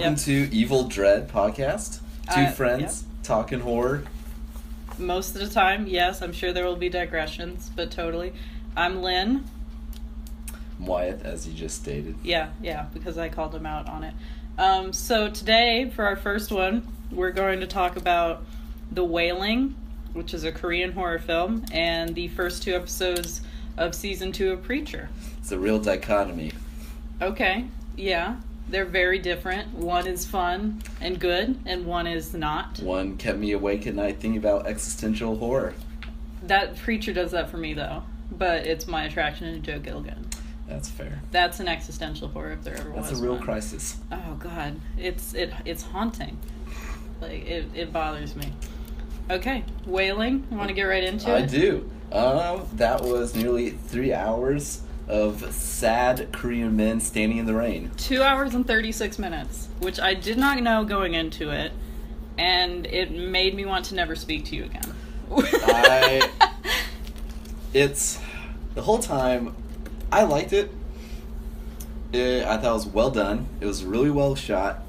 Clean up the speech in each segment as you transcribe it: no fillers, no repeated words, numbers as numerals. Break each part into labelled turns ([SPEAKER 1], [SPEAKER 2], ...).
[SPEAKER 1] Welcome to Evil Dread Podcast. Two friends talking horror.
[SPEAKER 2] Most of the time, yes. I'm sure there will be digressions, but totally. I'm Lynn.
[SPEAKER 1] I'm Wyatt, as you just stated.
[SPEAKER 2] Yeah, because I called him out on it. So today, for our first one, we're going to talk about The Wailing, which is a Korean horror film, and the first 2 episodes of Season 2 of Preacher.
[SPEAKER 1] It's a real dichotomy.
[SPEAKER 2] Okay, yeah. They're very different. One is fun and good, and one is not.
[SPEAKER 1] One kept me awake at night thinking about existential horror.
[SPEAKER 2] That Preacher does that for me, though. But it's my attraction to Joe Gilgun.
[SPEAKER 1] That's fair.
[SPEAKER 2] That's an existential horror if there ever was.
[SPEAKER 1] That's a real
[SPEAKER 2] one.
[SPEAKER 1] crisis.
[SPEAKER 2] Oh God, it's haunting. Like it bothers me. Okay, Wailing. You want to get right into it?
[SPEAKER 1] I do. That was nearly 3 hours of sad Korean men standing in the rain.
[SPEAKER 2] 2 hours and 36 minutes, which I did not know going into it, and it made me want to never speak to you again.
[SPEAKER 1] It's the whole time. I liked it. I thought it was well done. It was really well shot.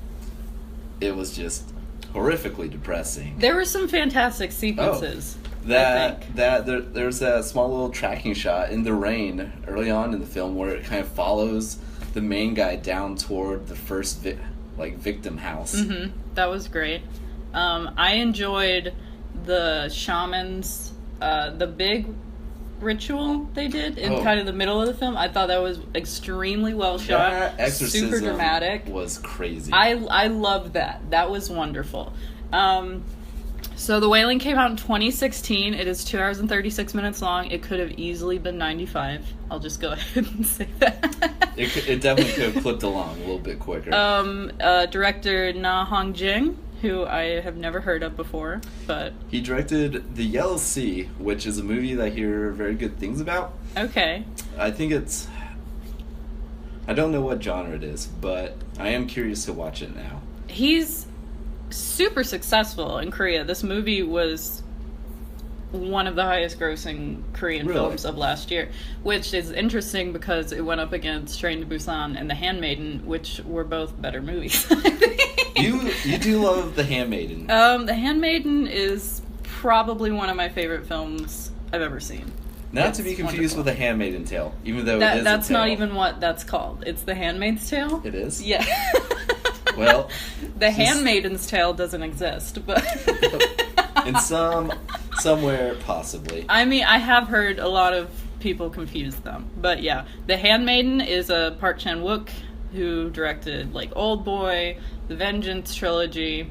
[SPEAKER 1] It was just horrifically depressing.
[SPEAKER 2] There were some fantastic sequences.
[SPEAKER 1] There's a small little tracking shot in the rain early on in the film where it kind of follows the main guy down toward the first victim house.
[SPEAKER 2] Mm-hmm. That was great. I enjoyed the shamans, the big ritual they did in kind of the middle of the film. I thought that was extremely well shot.
[SPEAKER 1] That exorcism
[SPEAKER 2] super dramatic.
[SPEAKER 1] Was crazy.
[SPEAKER 2] I loved that. That was wonderful. So The Wailing came out in 2016. It is 2 hours and 36 minutes long. It could have easily been 95. I'll just go ahead and say that.
[SPEAKER 1] It definitely could have clipped along a little bit quicker.
[SPEAKER 2] Director Na Hong Jing, who I have never heard of before, but
[SPEAKER 1] he directed The Yellow Sea, which is a movie that I hear very good things about.
[SPEAKER 2] Okay.
[SPEAKER 1] I think I don't know what genre it is, but I am curious to watch it now.
[SPEAKER 2] He's super successful in Korea. This movie was one of the highest grossing Korean films of last year, which is interesting because it went up against Train to Busan and The Handmaiden, which were both better movies.
[SPEAKER 1] You do love The Handmaiden.
[SPEAKER 2] The Handmaiden is probably one of my favorite films I've ever seen.
[SPEAKER 1] Not to be confused with The Handmaiden Tale, even though it is
[SPEAKER 2] that's
[SPEAKER 1] a tale.
[SPEAKER 2] not even what that's called. It's The Handmaid's Tale?
[SPEAKER 1] It is?
[SPEAKER 2] Yeah.
[SPEAKER 1] Well,
[SPEAKER 2] The Handmaiden's Tale doesn't exist, but
[SPEAKER 1] in somewhere possibly.
[SPEAKER 2] I mean, I have heard a lot of people confuse them, but yeah, The Handmaiden is a Park Chan-wook who directed like Old Boy, the Vengeance trilogy,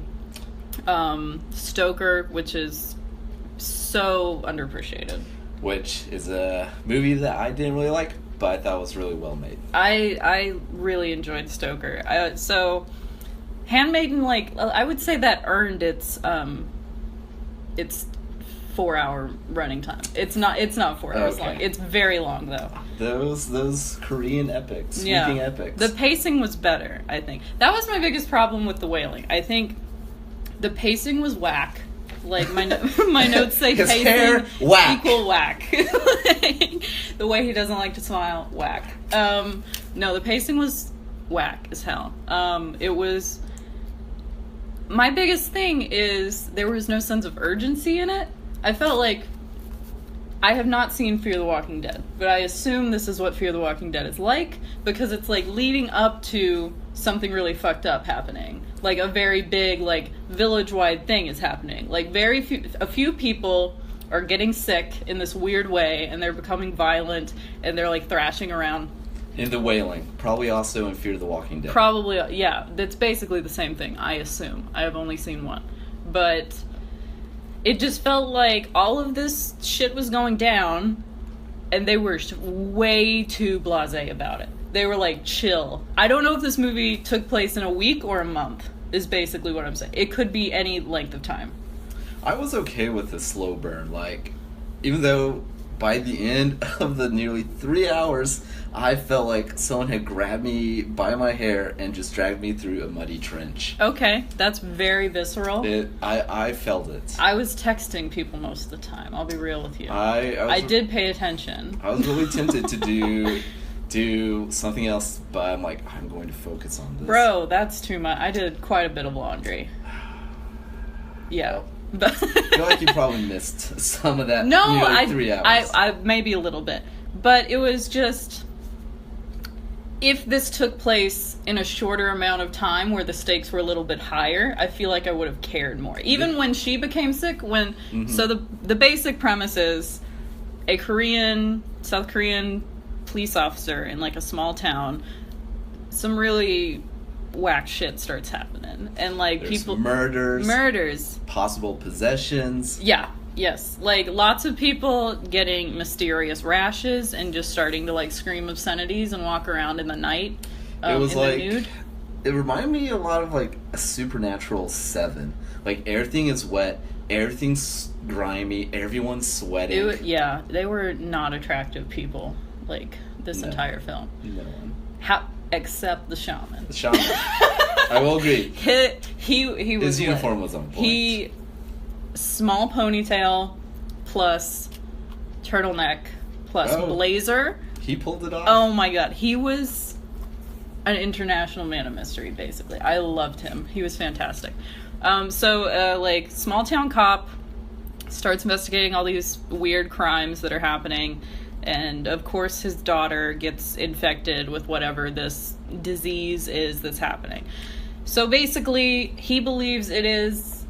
[SPEAKER 2] Stoker, which is so underappreciated.
[SPEAKER 1] Which is a movie that I didn't really like, but I thought was really well made.
[SPEAKER 2] I really enjoyed Stoker. So Handmaiden, I would say that earned its 4-hour running time. It's not 4 hours long. It's very long though.
[SPEAKER 1] Those Korean epics, sweeping epics.
[SPEAKER 2] The pacing was better, I think. That was my biggest problem with The Wailing. I think the pacing was whack. Like my notes say
[SPEAKER 1] His
[SPEAKER 2] pacing
[SPEAKER 1] hair, whack.
[SPEAKER 2] equal whack. The way he doesn't like to smile, whack. No, the pacing was whack as hell. It was. My biggest thing is there was no sense of urgency in it. I felt like I have not seen Fear the Walking Dead, but I assume this is what Fear the Walking Dead is like because it's like leading up to something really fucked up happening. Like a very big, village-wide thing is happening. Like a few people are getting sick in this weird way, and they're becoming violent, and they're thrashing around.
[SPEAKER 1] In The Wailing, probably also in Fear the Walking Dead.
[SPEAKER 2] Probably, yeah. That's basically the same thing, I assume. I have only seen one. But it just felt like all of this shit was going down, and they were way too blasé about it. They were chill. I don't know if this movie took place in a week or a month, is basically what I'm saying. It could be any length of time.
[SPEAKER 1] I was okay with the slow burn. Even though by the end of the nearly 3 hours, I felt like someone had grabbed me by my hair and just dragged me through a muddy trench.
[SPEAKER 2] Okay, that's very visceral.
[SPEAKER 1] I felt it.
[SPEAKER 2] I was texting people most of the time. I'll be real with you.
[SPEAKER 1] I
[SPEAKER 2] did pay attention.
[SPEAKER 1] I was really tempted to do do something else, but I'm like, I'm going to focus on this.
[SPEAKER 2] Bro, that's too much. I did quite a bit of laundry. Yeah.
[SPEAKER 1] I feel like you probably missed some of that.
[SPEAKER 2] No,
[SPEAKER 1] nearly 3 hours.
[SPEAKER 2] I maybe a little bit. But it was just, if this took place in a shorter amount of time where the stakes were a little bit higher, I feel like I would have cared more. Even when she became sick, so the basic premise is a South Korean police officer in like a small town, some really whack shit starts happening, and like
[SPEAKER 1] There's
[SPEAKER 2] people
[SPEAKER 1] murders, possible possessions.
[SPEAKER 2] Yes, like lots of people getting mysterious rashes and just starting to like scream obscenities and walk around in the night.
[SPEAKER 1] It was
[SPEAKER 2] in
[SPEAKER 1] like
[SPEAKER 2] the nude.
[SPEAKER 1] It reminded me a lot of like a Supernatural 7. Like everything is wet, everything's grimy, everyone's sweating.
[SPEAKER 2] They were not attractive people. Like this entire film.
[SPEAKER 1] No one.
[SPEAKER 2] Except the shaman.
[SPEAKER 1] The shaman. I will agree.
[SPEAKER 2] He was
[SPEAKER 1] His uniform was on point.
[SPEAKER 2] Small ponytail plus turtleneck plus blazer.
[SPEAKER 1] He pulled it off.
[SPEAKER 2] Oh my god, he was an international man of mystery. Basically, I loved him. He was fantastic. Like small town cop starts investigating all these weird crimes that are happening. And, of course, his daughter gets infected with whatever this disease is that's happening. So, basically, he believes it is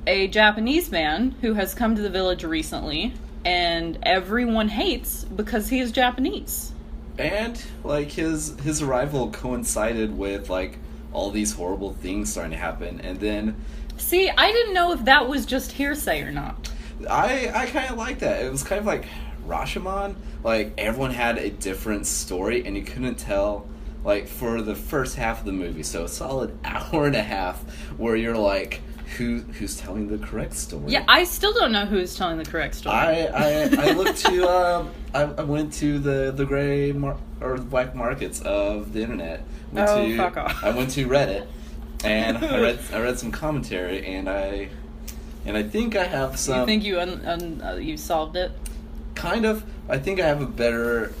[SPEAKER 2] a Japanese man who has come to the village recently, and everyone hates because he is Japanese.
[SPEAKER 1] And, like, his arrival coincided with, like, all these horrible things starting to happen, and then...
[SPEAKER 2] See, I didn't know if that was just hearsay or not.
[SPEAKER 1] I kind of like that. It was kind of like Rashomon. Like, everyone had a different story, and you couldn't tell, like, for the first half of the movie. So a solid hour and a half where you're like, who's telling the correct story?
[SPEAKER 2] Yeah, I still don't know who's telling the correct story.
[SPEAKER 1] I looked to, I went to the gray or black markets of the internet.
[SPEAKER 2] Fuck off.
[SPEAKER 1] I went to Reddit, and I read some commentary, and I think I have some...
[SPEAKER 2] You think you solved it?
[SPEAKER 1] Kind of. I think I have a better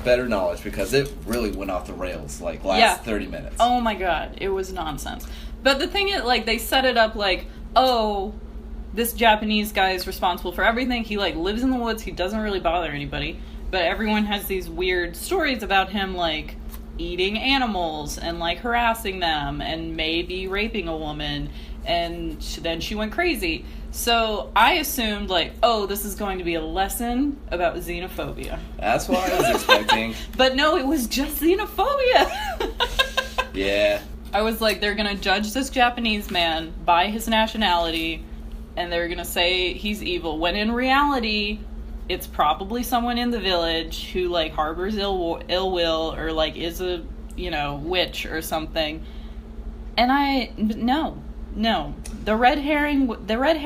[SPEAKER 1] knowledge because it really went off the rails like last 30 minutes.
[SPEAKER 2] Oh my god, it was nonsense. But the thing is, like, they set it up like, oh, this Japanese guy is responsible for everything. He, like, lives in the woods. He doesn't really bother anybody. But everyone has these weird stories about him, like, eating animals and, like, harassing them and maybe raping a woman. And then she went crazy. So I assumed, like, oh, this is going to be a lesson about xenophobia.
[SPEAKER 1] That's what I was expecting.
[SPEAKER 2] But no, it was just xenophobia.
[SPEAKER 1] Yeah.
[SPEAKER 2] I was like, they're going to judge this Japanese man by his nationality, and they're going to say he's evil, when in reality, it's probably someone in the village who, like, harbors ill will or, like, is a, witch or something. And No, the red herring was the red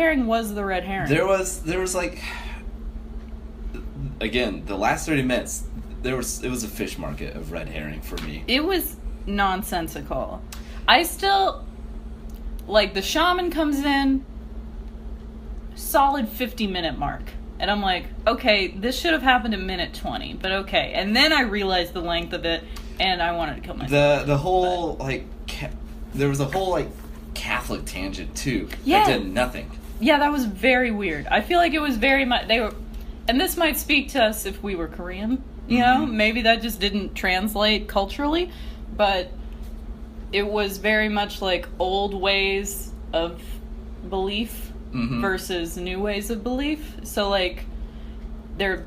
[SPEAKER 2] herring.
[SPEAKER 1] There was like, again, the last 30 minutes, it was a fish market of red herring for me.
[SPEAKER 2] It was nonsensical. I still, like, the shaman comes in, solid 50-minute mark. And I'm like, okay, this should have happened at minute 20, but okay. And then I realized the length of it, and I wanted to kill myself.
[SPEAKER 1] The whole, there was a whole, like, Catholic tangent too.
[SPEAKER 2] Yeah.
[SPEAKER 1] That did nothing.
[SPEAKER 2] Yeah, that was very weird. I feel like it was very much and this might speak to us if we were Korean, know, maybe that just didn't translate culturally, but it was very much like old ways of belief versus new ways of belief. So like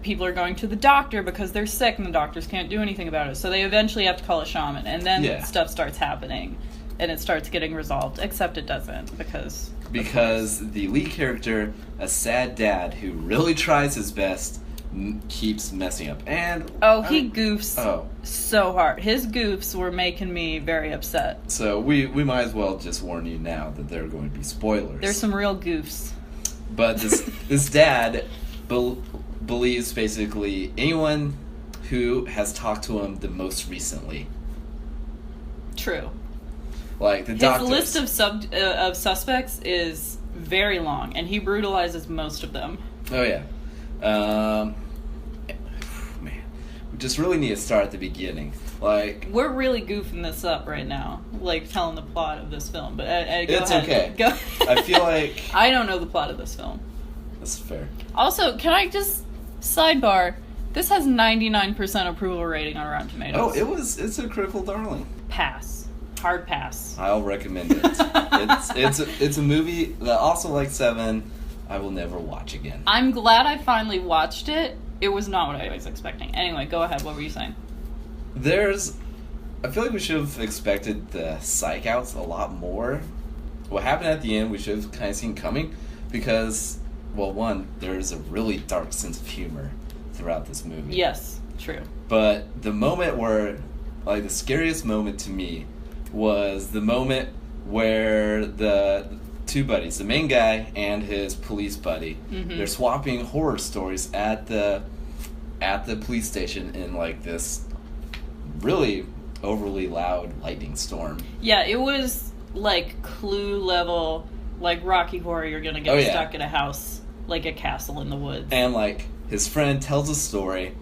[SPEAKER 2] people are going to the doctor because they're sick and the doctors can't do anything about it. So they eventually have to call a shaman, and then stuff starts happening. And it starts getting resolved, except it doesn't, because
[SPEAKER 1] the lead character, a sad dad who really tries his best, keeps messing up. And
[SPEAKER 2] he goofs so hard. His goofs were making me very upset.
[SPEAKER 1] So we might as well just warn you now that there are going to be spoilers.
[SPEAKER 2] There's some real goofs.
[SPEAKER 1] But this dad believes basically anyone who has talked to him the most recently.
[SPEAKER 2] True.
[SPEAKER 1] Like the doctors.
[SPEAKER 2] His list of suspects is very long, and he brutalizes most of them.
[SPEAKER 1] Oh yeah, man, just really need to start at the beginning. Like,
[SPEAKER 2] we're really goofing this up right now, like telling the plot of this film. But go
[SPEAKER 1] it's
[SPEAKER 2] ahead.
[SPEAKER 1] okay.
[SPEAKER 2] Go.
[SPEAKER 1] I feel like
[SPEAKER 2] I don't know the plot of this film.
[SPEAKER 1] that's fair.
[SPEAKER 2] Also, can I just sidebar? This has 99% approval rating on Rotten Tomatoes.
[SPEAKER 1] Oh, it's a critical darling.
[SPEAKER 2] Pass. Hard pass.
[SPEAKER 1] I'll recommend it. it's a movie that also, like Seven, I will never watch again.
[SPEAKER 2] I'm glad I finally watched it. It was not what I was expecting. Anyway, go ahead. What were you saying?
[SPEAKER 1] I feel like we should have expected the psych outs a lot more. What happened at the end, we should have kind of seen coming, because, well, one, there's a really dark sense of humor throughout this movie.
[SPEAKER 2] Yes, true.
[SPEAKER 1] But the moment where, like, the scariest moment to me was the moment where the two buddies, the main guy and his police buddy, they're swapping horror stories at the police station in, like, this really overly loud lightning storm.
[SPEAKER 2] Yeah, it was like Clue level, like Rocky Horror. You're gonna get stuck in a house, like a castle in the woods.
[SPEAKER 1] And, like, his friend tells a story.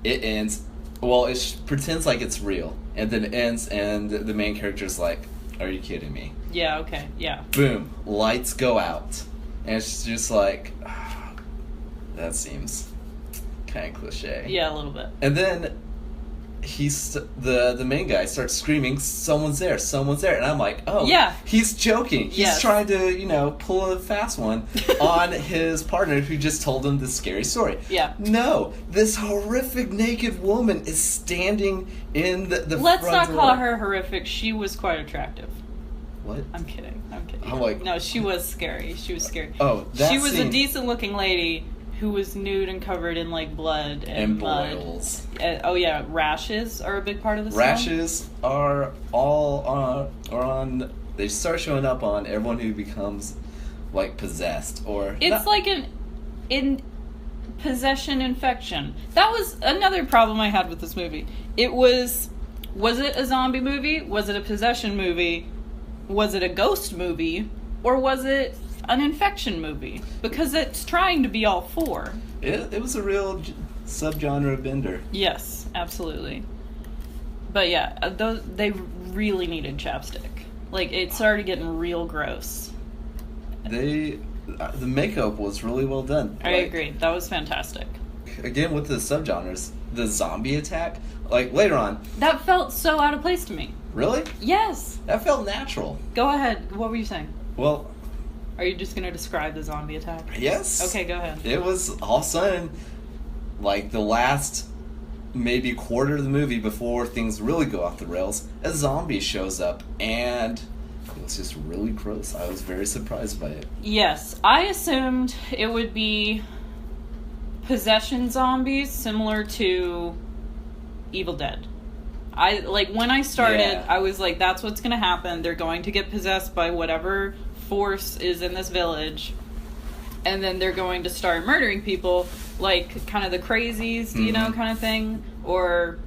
[SPEAKER 1] It ends. Well, it pretends like it's real, and then it ends, and the main character's like, "Are you kidding me?"
[SPEAKER 2] Yeah. Okay. Yeah.
[SPEAKER 1] Boom. Lights go out, and it's just like, that seems kind of cliche.
[SPEAKER 2] Yeah, a little bit.
[SPEAKER 1] And then the main guy starts screaming, someone's there, and I'm like, oh,
[SPEAKER 2] yeah,
[SPEAKER 1] he's joking. He's trying to, pull a fast one on his partner who just told him this scary story.
[SPEAKER 2] Yeah.
[SPEAKER 1] No, this horrific naked woman is standing in the
[SPEAKER 2] Let's
[SPEAKER 1] front
[SPEAKER 2] not
[SPEAKER 1] door.
[SPEAKER 2] call her horrific. She was quite attractive.
[SPEAKER 1] What?
[SPEAKER 2] I'm kidding.
[SPEAKER 1] I'm like,
[SPEAKER 2] no, she was scary. She was scary.
[SPEAKER 1] Oh, that
[SPEAKER 2] she was
[SPEAKER 1] scene.
[SPEAKER 2] a decent looking lady who was nude and covered in, like, blood and mud.
[SPEAKER 1] Boils.
[SPEAKER 2] Oh yeah, rashes are a big part of this
[SPEAKER 1] Rashes are all on. They start showing up on everyone who becomes, like, possessed or.
[SPEAKER 2] It's like in possession infection. That was another problem I had with this movie. It was it a zombie movie? Was it a possession movie? Was it a ghost movie? Or was it an infection movie? Because it's trying to be all four.
[SPEAKER 1] It was a real subgenre bender.
[SPEAKER 2] Yes, absolutely. But yeah, they really needed chapstick. Like, it started getting real gross.
[SPEAKER 1] The makeup was really well done.
[SPEAKER 2] I agree. That was fantastic.
[SPEAKER 1] Again, with the subgenres, the zombie attack, like, later on.
[SPEAKER 2] That felt so out of place to me.
[SPEAKER 1] Really?
[SPEAKER 2] Yes.
[SPEAKER 1] That felt natural.
[SPEAKER 2] Go ahead. What were you saying?
[SPEAKER 1] Well,
[SPEAKER 2] are you just going to describe the zombie attack?
[SPEAKER 1] Yes.
[SPEAKER 2] Okay, go ahead.
[SPEAKER 1] It was all of a sudden, like, the last maybe quarter of the movie before things really go off the rails, a zombie shows up, and it was just really gross. I was very surprised by it.
[SPEAKER 2] Yes, I assumed it would be possession zombies similar to Evil Dead. When I started, I was like, that's what's going to happen. They're going to get possessed by whatever force is in this village, and then they're going to start murdering people, like, kind of the crazies, kind of thing. Or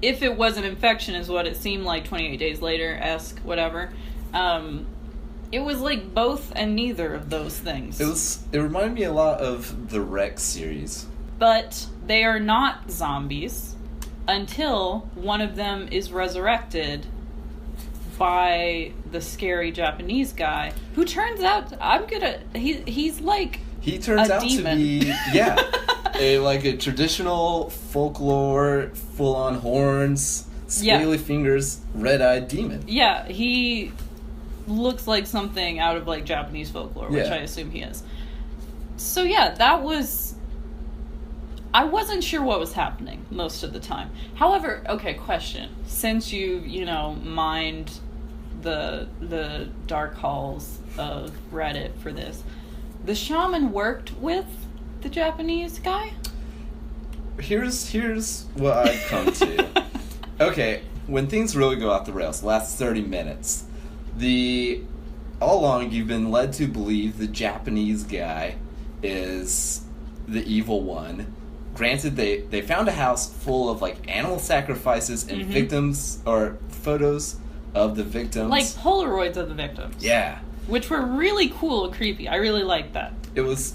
[SPEAKER 2] if it was an infection is what it seemed like, 28 Days Later-esque, whatever. It was like both and neither of those things.
[SPEAKER 1] It reminded me a lot of the Rex series.
[SPEAKER 2] But they are not zombies until one of them is resurrected by the scary Japanese guy, who turns out he's like
[SPEAKER 1] he turns
[SPEAKER 2] a
[SPEAKER 1] out
[SPEAKER 2] demon.
[SPEAKER 1] to be a traditional folklore, full on horns, scaly fingers, red-eyed demon.
[SPEAKER 2] Yeah, he looks like something out of, like, Japanese folklore, which I assume he is. So yeah, that was. I wasn't sure what was happening most of the time. However, okay, question: since you mined the dark halls of Reddit for this, the shaman worked with the Japanese guy?
[SPEAKER 1] Here's what I've come to. Okay, when things really go off the rails, the last 30 minutes, all along you've been led to believe the Japanese guy is the evil one. Granted, they found a house full of, like, animal sacrifices and victims, or photos of the victims.
[SPEAKER 2] Like Polaroids of the victims.
[SPEAKER 1] Yeah.
[SPEAKER 2] Which were really cool and creepy. I really liked that.
[SPEAKER 1] It was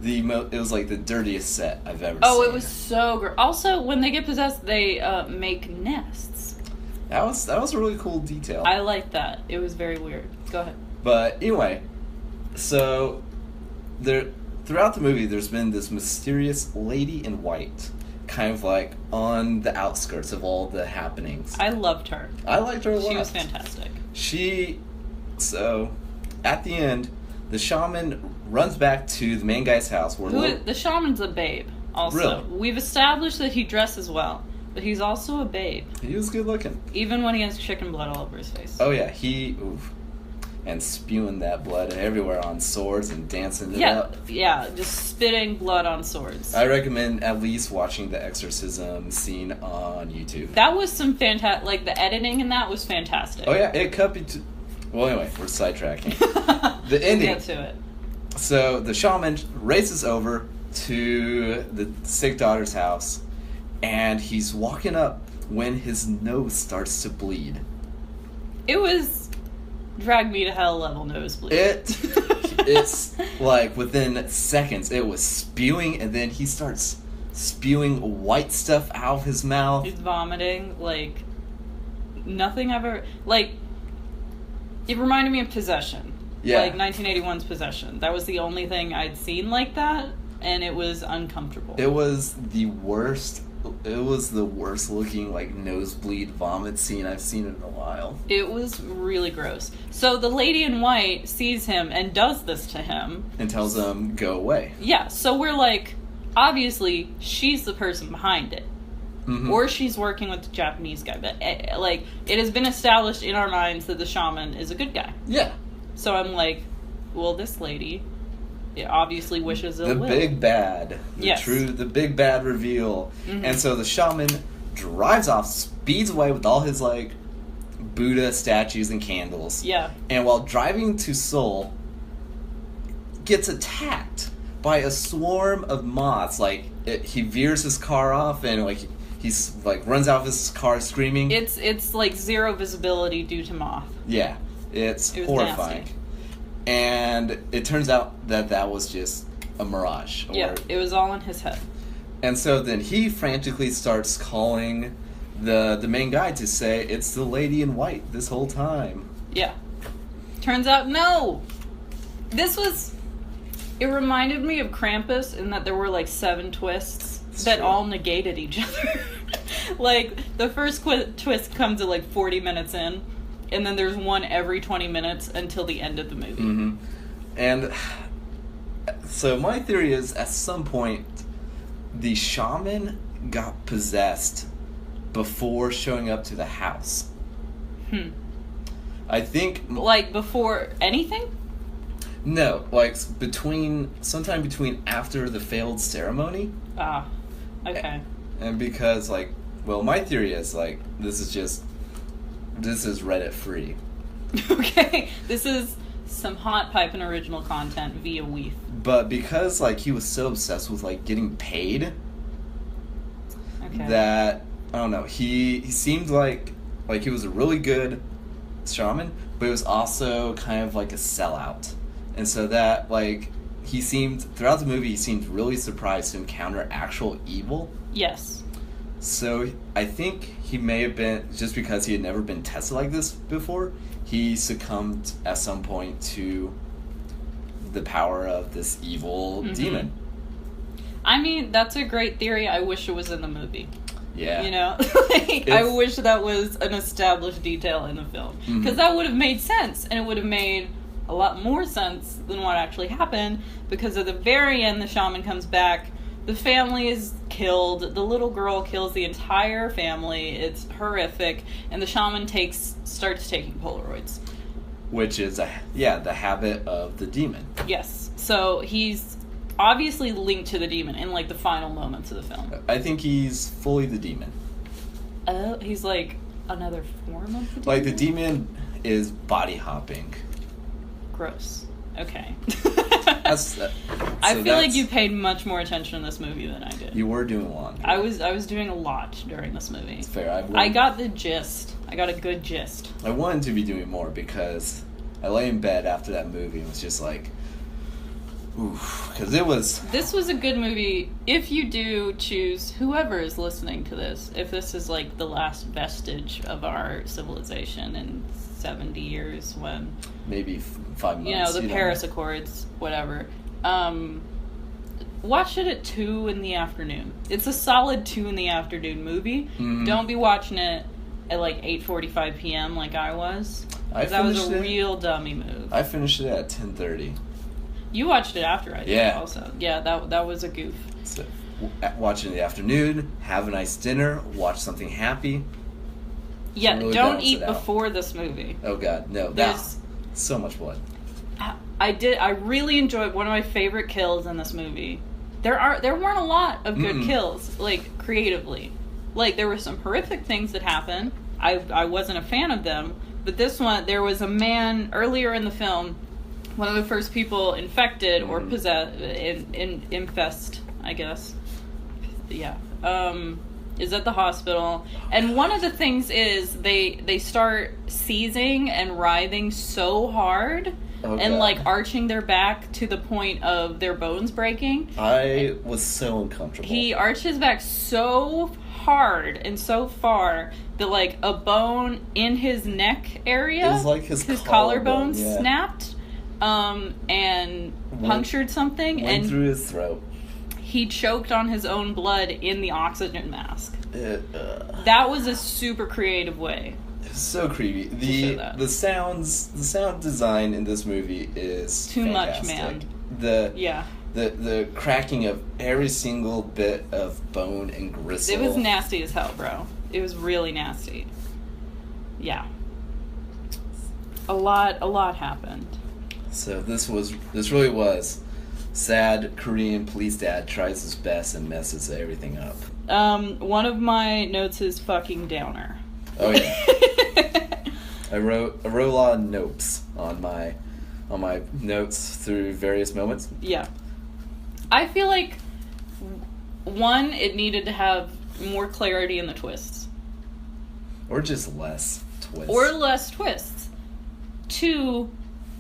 [SPEAKER 1] it was like the dirtiest set I've ever seen.
[SPEAKER 2] Oh, it was so gross. Also, when they get possessed, they make nests.
[SPEAKER 1] That was a really cool detail.
[SPEAKER 2] I like that. It was very weird. Go ahead.
[SPEAKER 1] But anyway, so throughout the movie, there's been this mysterious lady in white, kind of like on the outskirts of all the happenings.
[SPEAKER 2] I loved her.
[SPEAKER 1] I liked her a lot.
[SPEAKER 2] She was fantastic.
[SPEAKER 1] So at the end, the shaman runs back to the main guy's house where
[SPEAKER 2] The shaman's a babe. Also,
[SPEAKER 1] Really?
[SPEAKER 2] We've established that he dresses well, but he's also a babe.
[SPEAKER 1] he was good looking.
[SPEAKER 2] Even when he has chicken blood all over his face.
[SPEAKER 1] Oh yeah, and spewing that blood everywhere on swords and dancing it up.
[SPEAKER 2] Yeah, just spitting blood on swords.
[SPEAKER 1] I recommend at least watching the exorcism scene on YouTube.
[SPEAKER 2] That was some fantastic. Like the editing in that was fantastic.
[SPEAKER 1] Oh yeah, it cut me to. Well, anyway, we're sidetracking. The ending.
[SPEAKER 2] Get to it.
[SPEAKER 1] So the shaman races over to the sick daughter's house, and he's walking up when his nose starts to bleed.
[SPEAKER 2] It was drag me to hell level nosebleed.
[SPEAKER 1] It's like within seconds it was spewing, and then he starts spewing white stuff out of his mouth.
[SPEAKER 2] He's vomiting like nothing ever. Like it reminded me of Possession.
[SPEAKER 1] Yeah.
[SPEAKER 2] Like 1981's Possession. That was the only thing I'd seen like that, and it was uncomfortable.
[SPEAKER 1] It was the worst. It was the worst looking like nosebleed vomit scene I've seen in a while.
[SPEAKER 2] It was really gross. So the lady in white sees him and does this to him.
[SPEAKER 1] And tells him, go away.
[SPEAKER 2] Yeah, so we're like, obviously, she's the person behind it.
[SPEAKER 1] Mm-hmm.
[SPEAKER 2] Or she's working with the Japanese guy. But, like, it has been established in our minds that the shaman is a good guy.
[SPEAKER 1] Yeah.
[SPEAKER 2] So I'm like, well, this lady obviously wishes ill
[SPEAKER 1] The
[SPEAKER 2] will.
[SPEAKER 1] big bad. The big bad reveal.
[SPEAKER 2] Mm-hmm.
[SPEAKER 1] And so the shaman drives off, speeds away with all his, like, Buddha statues and candles.
[SPEAKER 2] Yeah.
[SPEAKER 1] And while driving to Seoul, gets attacked by a swarm of moths. Like, he veers his car off and, like, he's, like, runs out of his car screaming.
[SPEAKER 2] It's like zero visibility due to moth.
[SPEAKER 1] Yeah. It's
[SPEAKER 2] It was
[SPEAKER 1] horrifying.
[SPEAKER 2] nasty.
[SPEAKER 1] And it turns out that was just a mirage.
[SPEAKER 2] Yeah, it was all in his head.
[SPEAKER 1] And so then he frantically starts calling the main guy to say it's the lady in white this whole time.
[SPEAKER 2] Yeah. Turns out, no! It reminded me of Krampus in that there were like 7 twists that all negated each other. Like, the first twist comes at like 40 minutes in, and then there's one every 20 minutes until the end of the movie.
[SPEAKER 1] Mm-hmm. And so my theory is at some point the shaman got possessed before showing up to the house. I think...
[SPEAKER 2] Like, before anything?
[SPEAKER 1] No, like sometime between after the failed ceremony.
[SPEAKER 2] Ah, okay.
[SPEAKER 1] And because, like, well, my theory is, like, this is Reddit free.
[SPEAKER 2] Okay, this is some hot pipe and original content via Weef.
[SPEAKER 1] But because, like, he was so obsessed with, like, getting paid,
[SPEAKER 2] Okay.
[SPEAKER 1] that, I don't know, he seemed like he was a really good shaman, but he was also kind of like a sellout. And so that, like, throughout the movie, he seemed really surprised to encounter actual evil.
[SPEAKER 2] Yes.
[SPEAKER 1] So I think he may have been, just because he had never been tested like this before, he succumbed at some point to the power of this evil demon.
[SPEAKER 2] I mean, that's a great theory. I wish it was in the movie.
[SPEAKER 1] Yeah.
[SPEAKER 2] You know? Like, I wish that was an established detail in the film. Because that would have made sense, and it would have made a lot more sense than what actually happened, because at the very end, the shaman comes back, the family is killed, the little girl kills the entire family, it's horrific, and the shaman starts taking Polaroids.
[SPEAKER 1] Which is, the habit of the demon.
[SPEAKER 2] Yes. So he's obviously linked to the demon in, like, the final moments of the film.
[SPEAKER 1] I think he's fully the demon.
[SPEAKER 2] Oh, he's like another form of the demon?
[SPEAKER 1] Like, the demon is body hopping.
[SPEAKER 2] Gross. Okay.
[SPEAKER 1] I
[SPEAKER 2] feel like you paid much more attention in this movie than I did.
[SPEAKER 1] You were doing laundry.
[SPEAKER 2] I was doing a lot during this movie.
[SPEAKER 1] It's fair.
[SPEAKER 2] I got the gist. I got a good gist.
[SPEAKER 1] I wanted to be doing more because I lay in bed after that movie and was just like, Oof, because it was...
[SPEAKER 2] This was a good movie if you do choose, whoever is listening to this, if this is like the last vestige of our civilization in 70 years when...
[SPEAKER 1] Maybe 5 months.
[SPEAKER 2] You know, the Paris Accords, whatever. Watch it at 2 in the afternoon. It's a solid 2 in the afternoon movie.
[SPEAKER 1] Mm-hmm.
[SPEAKER 2] Don't be watching it at like 8:45 p.m. like I was. That was a real dummy move.
[SPEAKER 1] I finished it at 10:30.
[SPEAKER 2] You watched it after I did,
[SPEAKER 1] yeah.
[SPEAKER 2] Also. Yeah, that was a goof.
[SPEAKER 1] So, watch it in the afternoon, have a nice dinner, watch something happy.
[SPEAKER 2] Yeah,
[SPEAKER 1] really
[SPEAKER 2] don't eat before this movie.
[SPEAKER 1] Oh god, no. That's so much blood.
[SPEAKER 2] I really enjoyed one of my favorite kills in this movie. There weren't a lot of good kills, like, creatively. Like, there were some horrific things that happened. I wasn't a fan of them. But this one, there was a man earlier in the film, one of the first people infected or possessed, infest, I guess. Yeah. Is at the hospital. And one of the things is they start seizing and writhing so hard and like arching their back to the point of their bones breaking.
[SPEAKER 1] I was so uncomfortable.
[SPEAKER 2] He arched his back so hard and so far that like a bone in his neck area,
[SPEAKER 1] it was like his
[SPEAKER 2] collarbone snapped and punctured something
[SPEAKER 1] went through his throat.
[SPEAKER 2] He choked on his own blood in the oxygen mask. That was a super creative way.
[SPEAKER 1] It's so creepy. The sound design in this movie is
[SPEAKER 2] too
[SPEAKER 1] fantastic.
[SPEAKER 2] much, man.
[SPEAKER 1] The cracking of every single bit of bone and gristle.
[SPEAKER 2] It was nasty as hell, bro. It was really nasty. Yeah. A lot happened.
[SPEAKER 1] So this really was sad Korean police dad tries his best and messes everything up.
[SPEAKER 2] One of my notes is fucking downer.
[SPEAKER 1] Oh yeah. I wrote a lot of notes on my notes through various moments.
[SPEAKER 2] Yeah. I feel like one, it needed to have more clarity in the twists.
[SPEAKER 1] Or just less twists.
[SPEAKER 2] Or less twists. Two,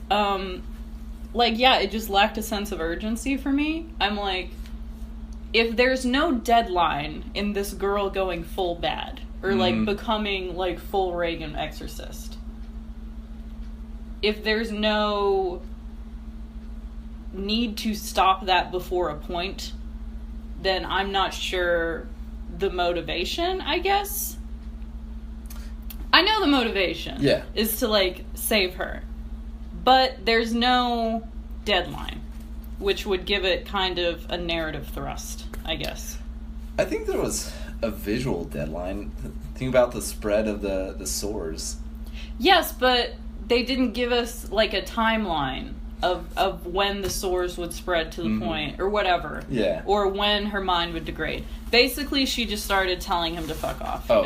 [SPEAKER 2] it just lacked a sense of urgency for me. I'm like, if there's no deadline in this girl going full bad, or like becoming like full Reagan exorcist, if there's no need to stop that before a point, then I'm not sure the motivation, I guess. I know the motivation is to like save her, but there's no deadline, which would give it kind of a narrative thrust, I guess.
[SPEAKER 1] I think there was a visual deadline. Think about the spread of the sores.
[SPEAKER 2] Yes, but they didn't give us like a timeline of when the sores would spread to the point, or whatever.
[SPEAKER 1] Yeah.
[SPEAKER 2] Or when her mind would degrade. Basically, she just started telling him to fuck off.
[SPEAKER 1] Oh,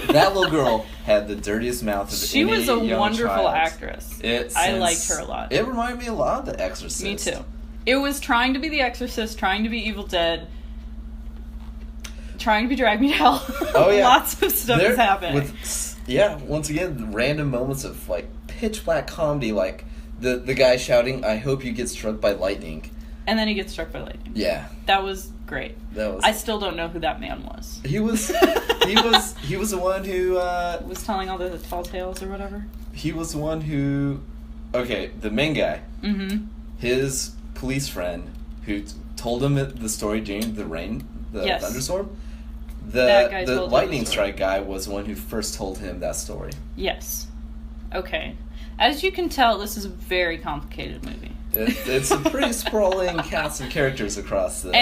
[SPEAKER 1] that little girl had the dirtiest mouth of
[SPEAKER 2] she
[SPEAKER 1] any
[SPEAKER 2] was a
[SPEAKER 1] young
[SPEAKER 2] wonderful
[SPEAKER 1] child.
[SPEAKER 2] actress. I liked her a lot.
[SPEAKER 1] It reminded me a lot of The Exorcist.
[SPEAKER 2] Me too. It was trying to be The Exorcist, trying to be Evil Dead, trying to be Drag Me to Hell.
[SPEAKER 1] Oh yeah.
[SPEAKER 2] Lots of stuff is happening.
[SPEAKER 1] Once again, random moments of like pitch black comedy, like the guy shouting, "I hope you get struck by lightning."
[SPEAKER 2] And then he gets struck by lightning.
[SPEAKER 1] Yeah.
[SPEAKER 2] That was great. I still don't know who that man was.
[SPEAKER 1] He was the one who
[SPEAKER 2] was telling all the tall tales or whatever.
[SPEAKER 1] He was the one who, the main guy. Mm-hmm. His police friend who told him the story during the rain, thunderstorm. The lightning strike guy was the one who first told him that story. Yes.
[SPEAKER 2] Okay. As you can tell, this is a very complicated movie.
[SPEAKER 1] It's a pretty sprawling cast of characters across the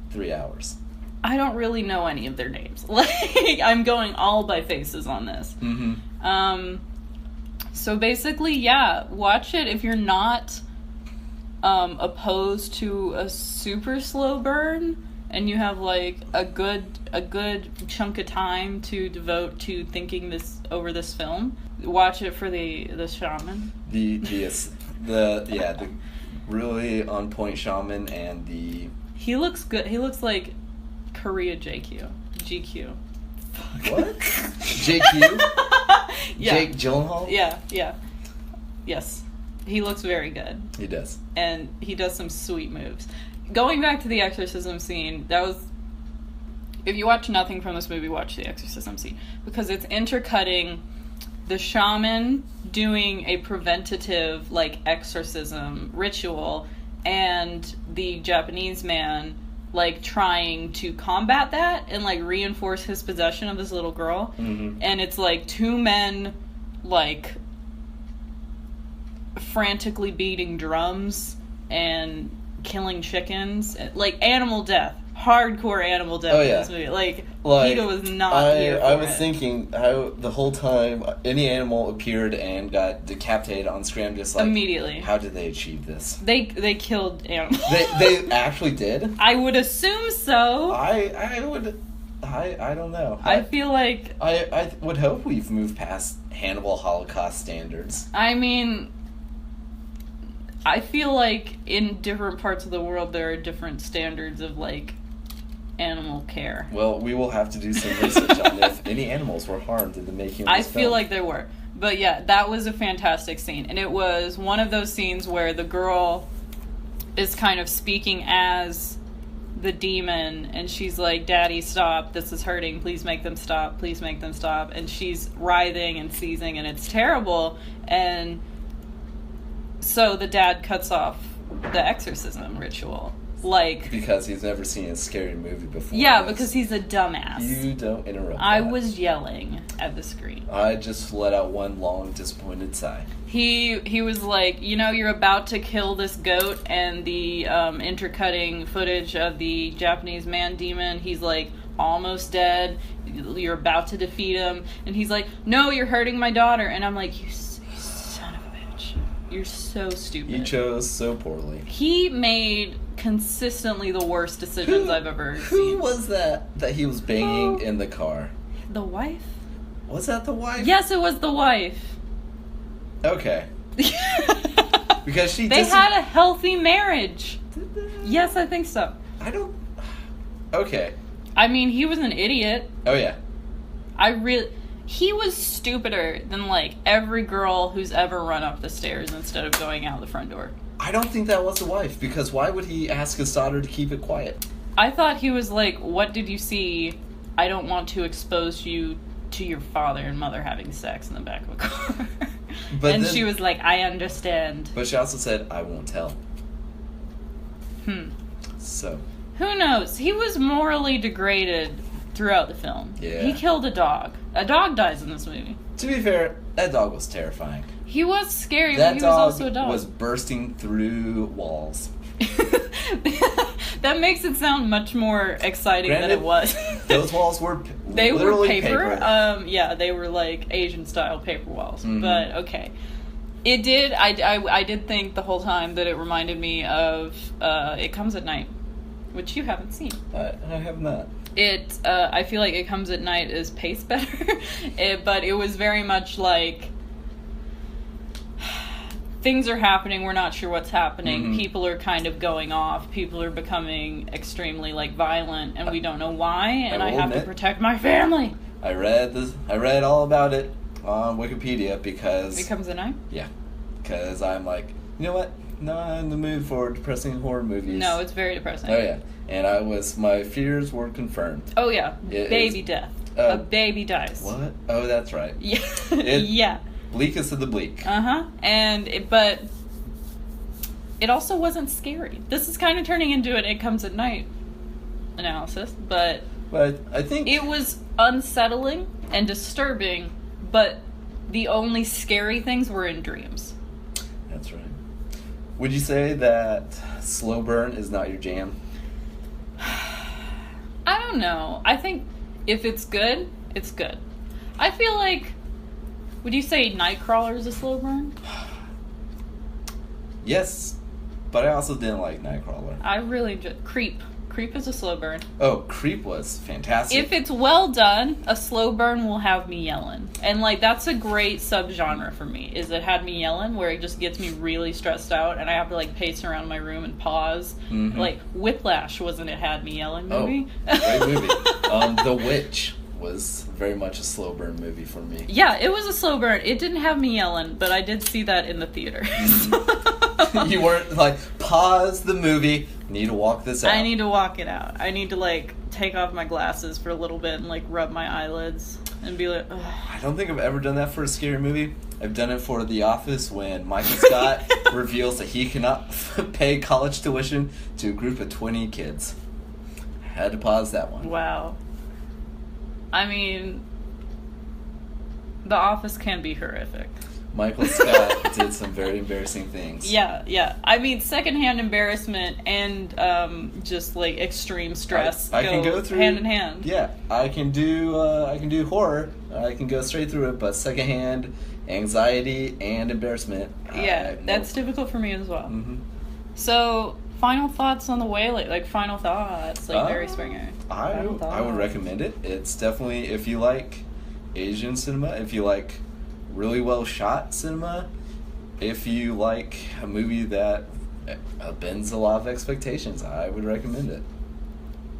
[SPEAKER 1] 3 hours.
[SPEAKER 2] I don't really know any of their names. Like, I'm going all by faces on this. Mm-hmm. So basically, watch it if you're not opposed to a super slow burn and you have like a good chunk of time to devote to thinking over this film. Watch it for the shaman.
[SPEAKER 1] The really on point shaman and the.
[SPEAKER 2] He looks good. He looks like Korea GQ. Fuck.
[SPEAKER 1] What? JQ?
[SPEAKER 2] Yeah.
[SPEAKER 1] Jake Gyllenhaal?
[SPEAKER 2] Yeah. Yes. He looks very good.
[SPEAKER 1] He does.
[SPEAKER 2] And he does some sweet moves. Going back to the exorcism scene, that was... If you watch nothing from this movie, watch the exorcism scene. Because it's intercutting the shaman doing a preventative, like, exorcism ritual and the Japanese man, like, trying to combat that and, like, reinforce his possession of this little girl.
[SPEAKER 1] Mm-hmm.
[SPEAKER 2] And it's, like, two men, like, frantically beating drums and killing chickens. Like, animal death. Hardcore animal death in this movie. Like PETA was not here for
[SPEAKER 1] I was thinking how the whole time any animal appeared and got decapitated on screen, just like...
[SPEAKER 2] Immediately.
[SPEAKER 1] How did they achieve this?
[SPEAKER 2] They killed animals.
[SPEAKER 1] They actually did?
[SPEAKER 2] I would assume so.
[SPEAKER 1] I don't know.
[SPEAKER 2] I feel like...
[SPEAKER 1] I would hope we've moved past Hannibal Holocaust standards.
[SPEAKER 2] I mean... I feel like in different parts of the world there are different standards of, like, animal care.
[SPEAKER 1] Well, we will have to do some research on if any animals were harmed in the making of this film.
[SPEAKER 2] I feel like there were. But yeah, that was a fantastic scene. And it was one of those scenes where the girl is kind of speaking as the demon, and she's like, Daddy, stop, this is hurting, please make them stop, please make them stop. And she's writhing and seizing, and it's terrible. And so the dad cuts off the exorcism ritual. Like... Because
[SPEAKER 1] he's never seen a scary movie before.
[SPEAKER 2] Yeah, because he's a dumbass.
[SPEAKER 1] You don't interrupt
[SPEAKER 2] I
[SPEAKER 1] that.
[SPEAKER 2] was yelling at the screen.
[SPEAKER 1] I just let out one long, disappointed sigh.
[SPEAKER 2] He was like, you know, you're about to kill this goat, and the intercutting footage of the Japanese man demon, he's like, almost dead, you're about to defeat him, and he's like, no, you're hurting my daughter, and I'm like, you son of a bitch. You're so stupid.
[SPEAKER 1] You chose so poorly.
[SPEAKER 2] He made consistently the worst decisions I've ever seen.
[SPEAKER 1] Who was that he was banging in the car?
[SPEAKER 2] The wife?
[SPEAKER 1] Was that the wife?
[SPEAKER 2] Yes, it was the wife.
[SPEAKER 1] Okay. Because
[SPEAKER 2] they had a healthy marriage.
[SPEAKER 1] Did they?
[SPEAKER 2] Yes, I think so.
[SPEAKER 1] I don't... Okay.
[SPEAKER 2] I mean, he was an idiot.
[SPEAKER 1] Oh, yeah.
[SPEAKER 2] He was stupider than, like, every girl who's ever run up the stairs instead of going out the front door.
[SPEAKER 1] I don't think that was the wife, because why would he ask his daughter to keep it quiet?
[SPEAKER 2] I thought he was like, what did you see? I don't want to expose you to your father and mother having sex in the back of a car. And she was like, I understand.
[SPEAKER 1] But she also said, I won't tell. So.
[SPEAKER 2] Who knows? He was morally degraded throughout the film.
[SPEAKER 1] Yeah.
[SPEAKER 2] He killed a dog. A dog dies in this movie.
[SPEAKER 1] To be fair, that dog was terrifying.
[SPEAKER 2] He was scary, but he was also a dog.
[SPEAKER 1] That dog was bursting through walls.
[SPEAKER 2] That makes it sound much more exciting than it was.
[SPEAKER 1] Those walls were
[SPEAKER 2] they were paper. Yeah, they were like Asian-style paper walls. Mm-hmm. But, okay. It did, I did think the whole time that it reminded me of It Comes at Night, which you haven't seen.
[SPEAKER 1] I have not.
[SPEAKER 2] I feel like It Comes at Night is paced better, but it was very much like things are happening, we're not sure what's happening, mm-hmm. People are kind of going off, people are becoming extremely, like, violent, and we don't know why, and I have to protect my family.
[SPEAKER 1] I read all about it on Wikipedia because...
[SPEAKER 2] It Comes at Night?
[SPEAKER 1] Yeah. Because I'm like, you know what? Not in the mood for depressing horror movies.
[SPEAKER 2] No, it's very depressing.
[SPEAKER 1] Oh, yeah. And my fears were confirmed.
[SPEAKER 2] Oh, yeah. Baby death. A baby dies.
[SPEAKER 1] What? Oh, that's right.
[SPEAKER 2] Yeah. Yeah.
[SPEAKER 1] Bleakest of the bleak.
[SPEAKER 2] Uh-huh. But it also wasn't scary. This is kind of turning into an It Comes at Night analysis, but
[SPEAKER 1] I think...
[SPEAKER 2] It was unsettling and disturbing, but the only scary things were in dreams.
[SPEAKER 1] That's right. Would you say that slow burn is not your jam?
[SPEAKER 2] I don't know. I think if it's good, it's good. I feel like... Would you say Nightcrawler is a slow burn?
[SPEAKER 1] Yes, but I also didn't like Nightcrawler.
[SPEAKER 2] I really enjoyed... Creep. Creep is a slow burn.
[SPEAKER 1] Oh, Creep was fantastic.
[SPEAKER 2] If it's well done, a slow burn will have me yelling. And, like, that's a great subgenre for me, is it had me yelling, where it just gets me really stressed out, and I have to, like, pace around my room and pause. Mm-hmm. Like, Whiplash wasn't It Had Me Yelling movie?
[SPEAKER 1] Oh, great movie. The Witch was very much a slow burn movie for me.
[SPEAKER 2] Yeah, it was a slow burn. It didn't have me yelling, but I did see that in the theater.
[SPEAKER 1] You weren't like, pause the movie, need to walk this out.
[SPEAKER 2] I need to walk it out. I need to, like, take off my glasses for a little bit and, like, rub my eyelids and be like, ugh.
[SPEAKER 1] I don't think I've ever done that for a scary movie. I've done it for The Office when Michael Scott reveals that he cannot pay college tuition to a group of 20 kids. Had to pause that one.
[SPEAKER 2] Wow. I mean, The Office can be horrific.
[SPEAKER 1] Michael Scott did some very embarrassing things.
[SPEAKER 2] Yeah. I mean, secondhand embarrassment and just like extreme stress
[SPEAKER 1] I can go through
[SPEAKER 2] hand in hand.
[SPEAKER 1] Yeah, I can do horror. I can go straight through it, but secondhand anxiety and embarrassment.
[SPEAKER 2] Yeah, that's difficult for me as well.
[SPEAKER 1] Mm-hmm.
[SPEAKER 2] So, final thoughts on the Wailing? Like final thoughts, like Barry Springer.
[SPEAKER 1] I would recommend it. It's definitely, if you like Asian cinema, if you like really well shot cinema, if you like a movie that bends a lot of expectations, I would recommend it.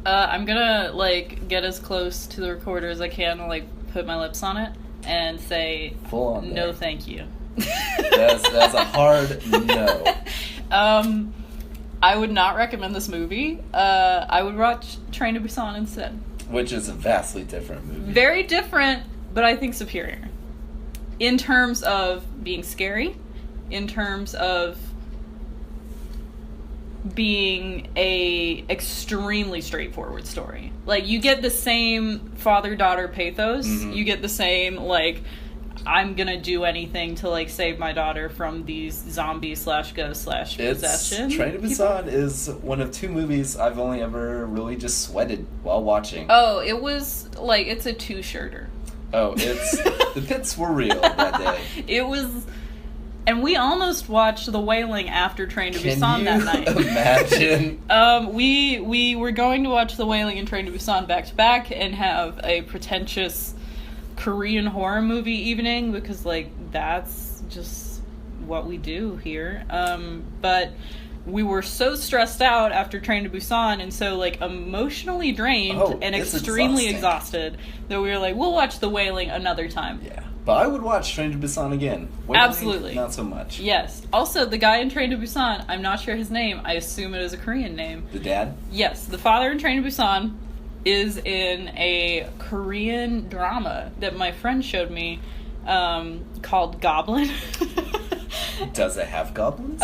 [SPEAKER 2] I'm gonna like get as close to the recorder as I can and like put my lips on it and say
[SPEAKER 1] Full on
[SPEAKER 2] no
[SPEAKER 1] there.
[SPEAKER 2] thank you.
[SPEAKER 1] That's a hard no.
[SPEAKER 2] I would not recommend this movie. I would watch Train to Busan instead.
[SPEAKER 1] Which is a vastly different movie.
[SPEAKER 2] Very different, but I think superior. In terms of being scary, in terms of being a extremely straightforward story. Like, you get the same father-daughter pathos.
[SPEAKER 1] Mm-hmm.
[SPEAKER 2] You get the same, like, I'm gonna do anything to, like, save my daughter from these zombie/ghost/possession.
[SPEAKER 1] Train to Busan is one of two movies I've only ever really just sweated while watching.
[SPEAKER 2] Oh, it was, like, it's a two-shirter.
[SPEAKER 1] Oh, the pits were real that day.
[SPEAKER 2] It was... And we almost watched The Wailing after Train to Busan that night.
[SPEAKER 1] Can you imagine?
[SPEAKER 2] We were going to watch The Wailing and Train to Busan back to back and have a pretentious Korean horror movie evening because, like, that's just what we do here. But we were so stressed out after Train to Busan and so, like, emotionally drained and extremely exhausted that we were like, we'll watch The Wailing another time.
[SPEAKER 1] Yeah. But I would watch Train to Busan again. Wailing,
[SPEAKER 2] absolutely.
[SPEAKER 1] Not so much.
[SPEAKER 2] Yes. Also, the guy in Train to Busan, I'm not sure his name. I assume it is a Korean name.
[SPEAKER 1] The dad?
[SPEAKER 2] Yes. The father in Train to Busan is in a Korean drama that my friend showed me called Goblin.
[SPEAKER 1] Does it have goblins?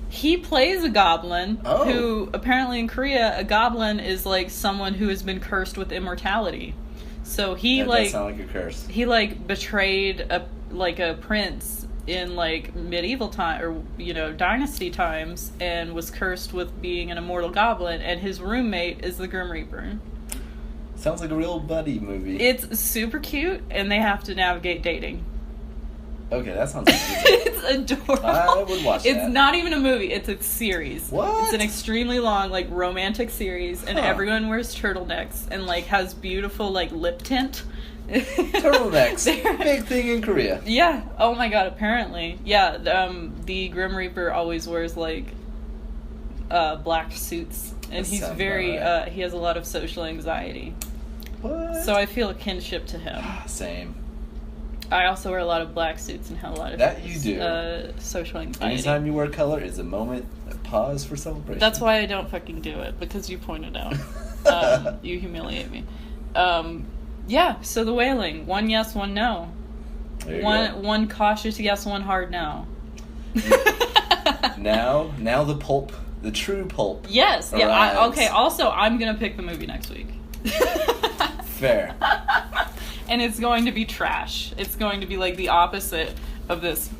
[SPEAKER 2] He plays a goblin who, apparently in Korea, a goblin is like someone who has been cursed with immortality. So he
[SPEAKER 1] that
[SPEAKER 2] like
[SPEAKER 1] does sound like a curse.
[SPEAKER 2] He like betrayed a prince in like medieval time or dynasty times and was cursed with being an immortal goblin, and his roommate is the Grim Reaper.
[SPEAKER 1] Sounds like a real buddy movie.
[SPEAKER 2] It's super cute, and they have to navigate dating.
[SPEAKER 1] Okay, that sounds amazing.
[SPEAKER 2] It's adorable.
[SPEAKER 1] I would watch that.
[SPEAKER 2] It's not even a movie, it's a series.
[SPEAKER 1] What?
[SPEAKER 2] It's an extremely long, like, romantic series, and everyone wears turtlenecks and, like, has beautiful, like, lip tint.
[SPEAKER 1] Turtlenecks. Big thing in Korea.
[SPEAKER 2] Yeah. Oh my god, apparently. Yeah, the Grim Reaper always wears, like, black suits. And
[SPEAKER 1] That
[SPEAKER 2] he's
[SPEAKER 1] sounds
[SPEAKER 2] very,
[SPEAKER 1] about right.
[SPEAKER 2] he has a lot of social anxiety.
[SPEAKER 1] What?
[SPEAKER 2] So I feel a kinship to him.
[SPEAKER 1] Same.
[SPEAKER 2] I also wear a lot of black suits and have a lot of
[SPEAKER 1] That you do.
[SPEAKER 2] social anxiety.
[SPEAKER 1] Anytime you wear color is a moment of pause for celebration.
[SPEAKER 2] That's why I don't fucking do it, because you pointed out. You humiliate me. Yeah, so The Wailing. 1 yes, 1 no.
[SPEAKER 1] There you
[SPEAKER 2] One cautious yes, 1 hard no.
[SPEAKER 1] Now the pulp, the true pulp.
[SPEAKER 2] Yes.
[SPEAKER 1] arrives.
[SPEAKER 2] Yeah. Okay. Also, I'm gonna pick the movie next week.
[SPEAKER 1] Fair.
[SPEAKER 2] And it's going to be trash. It's going to be like the opposite of this,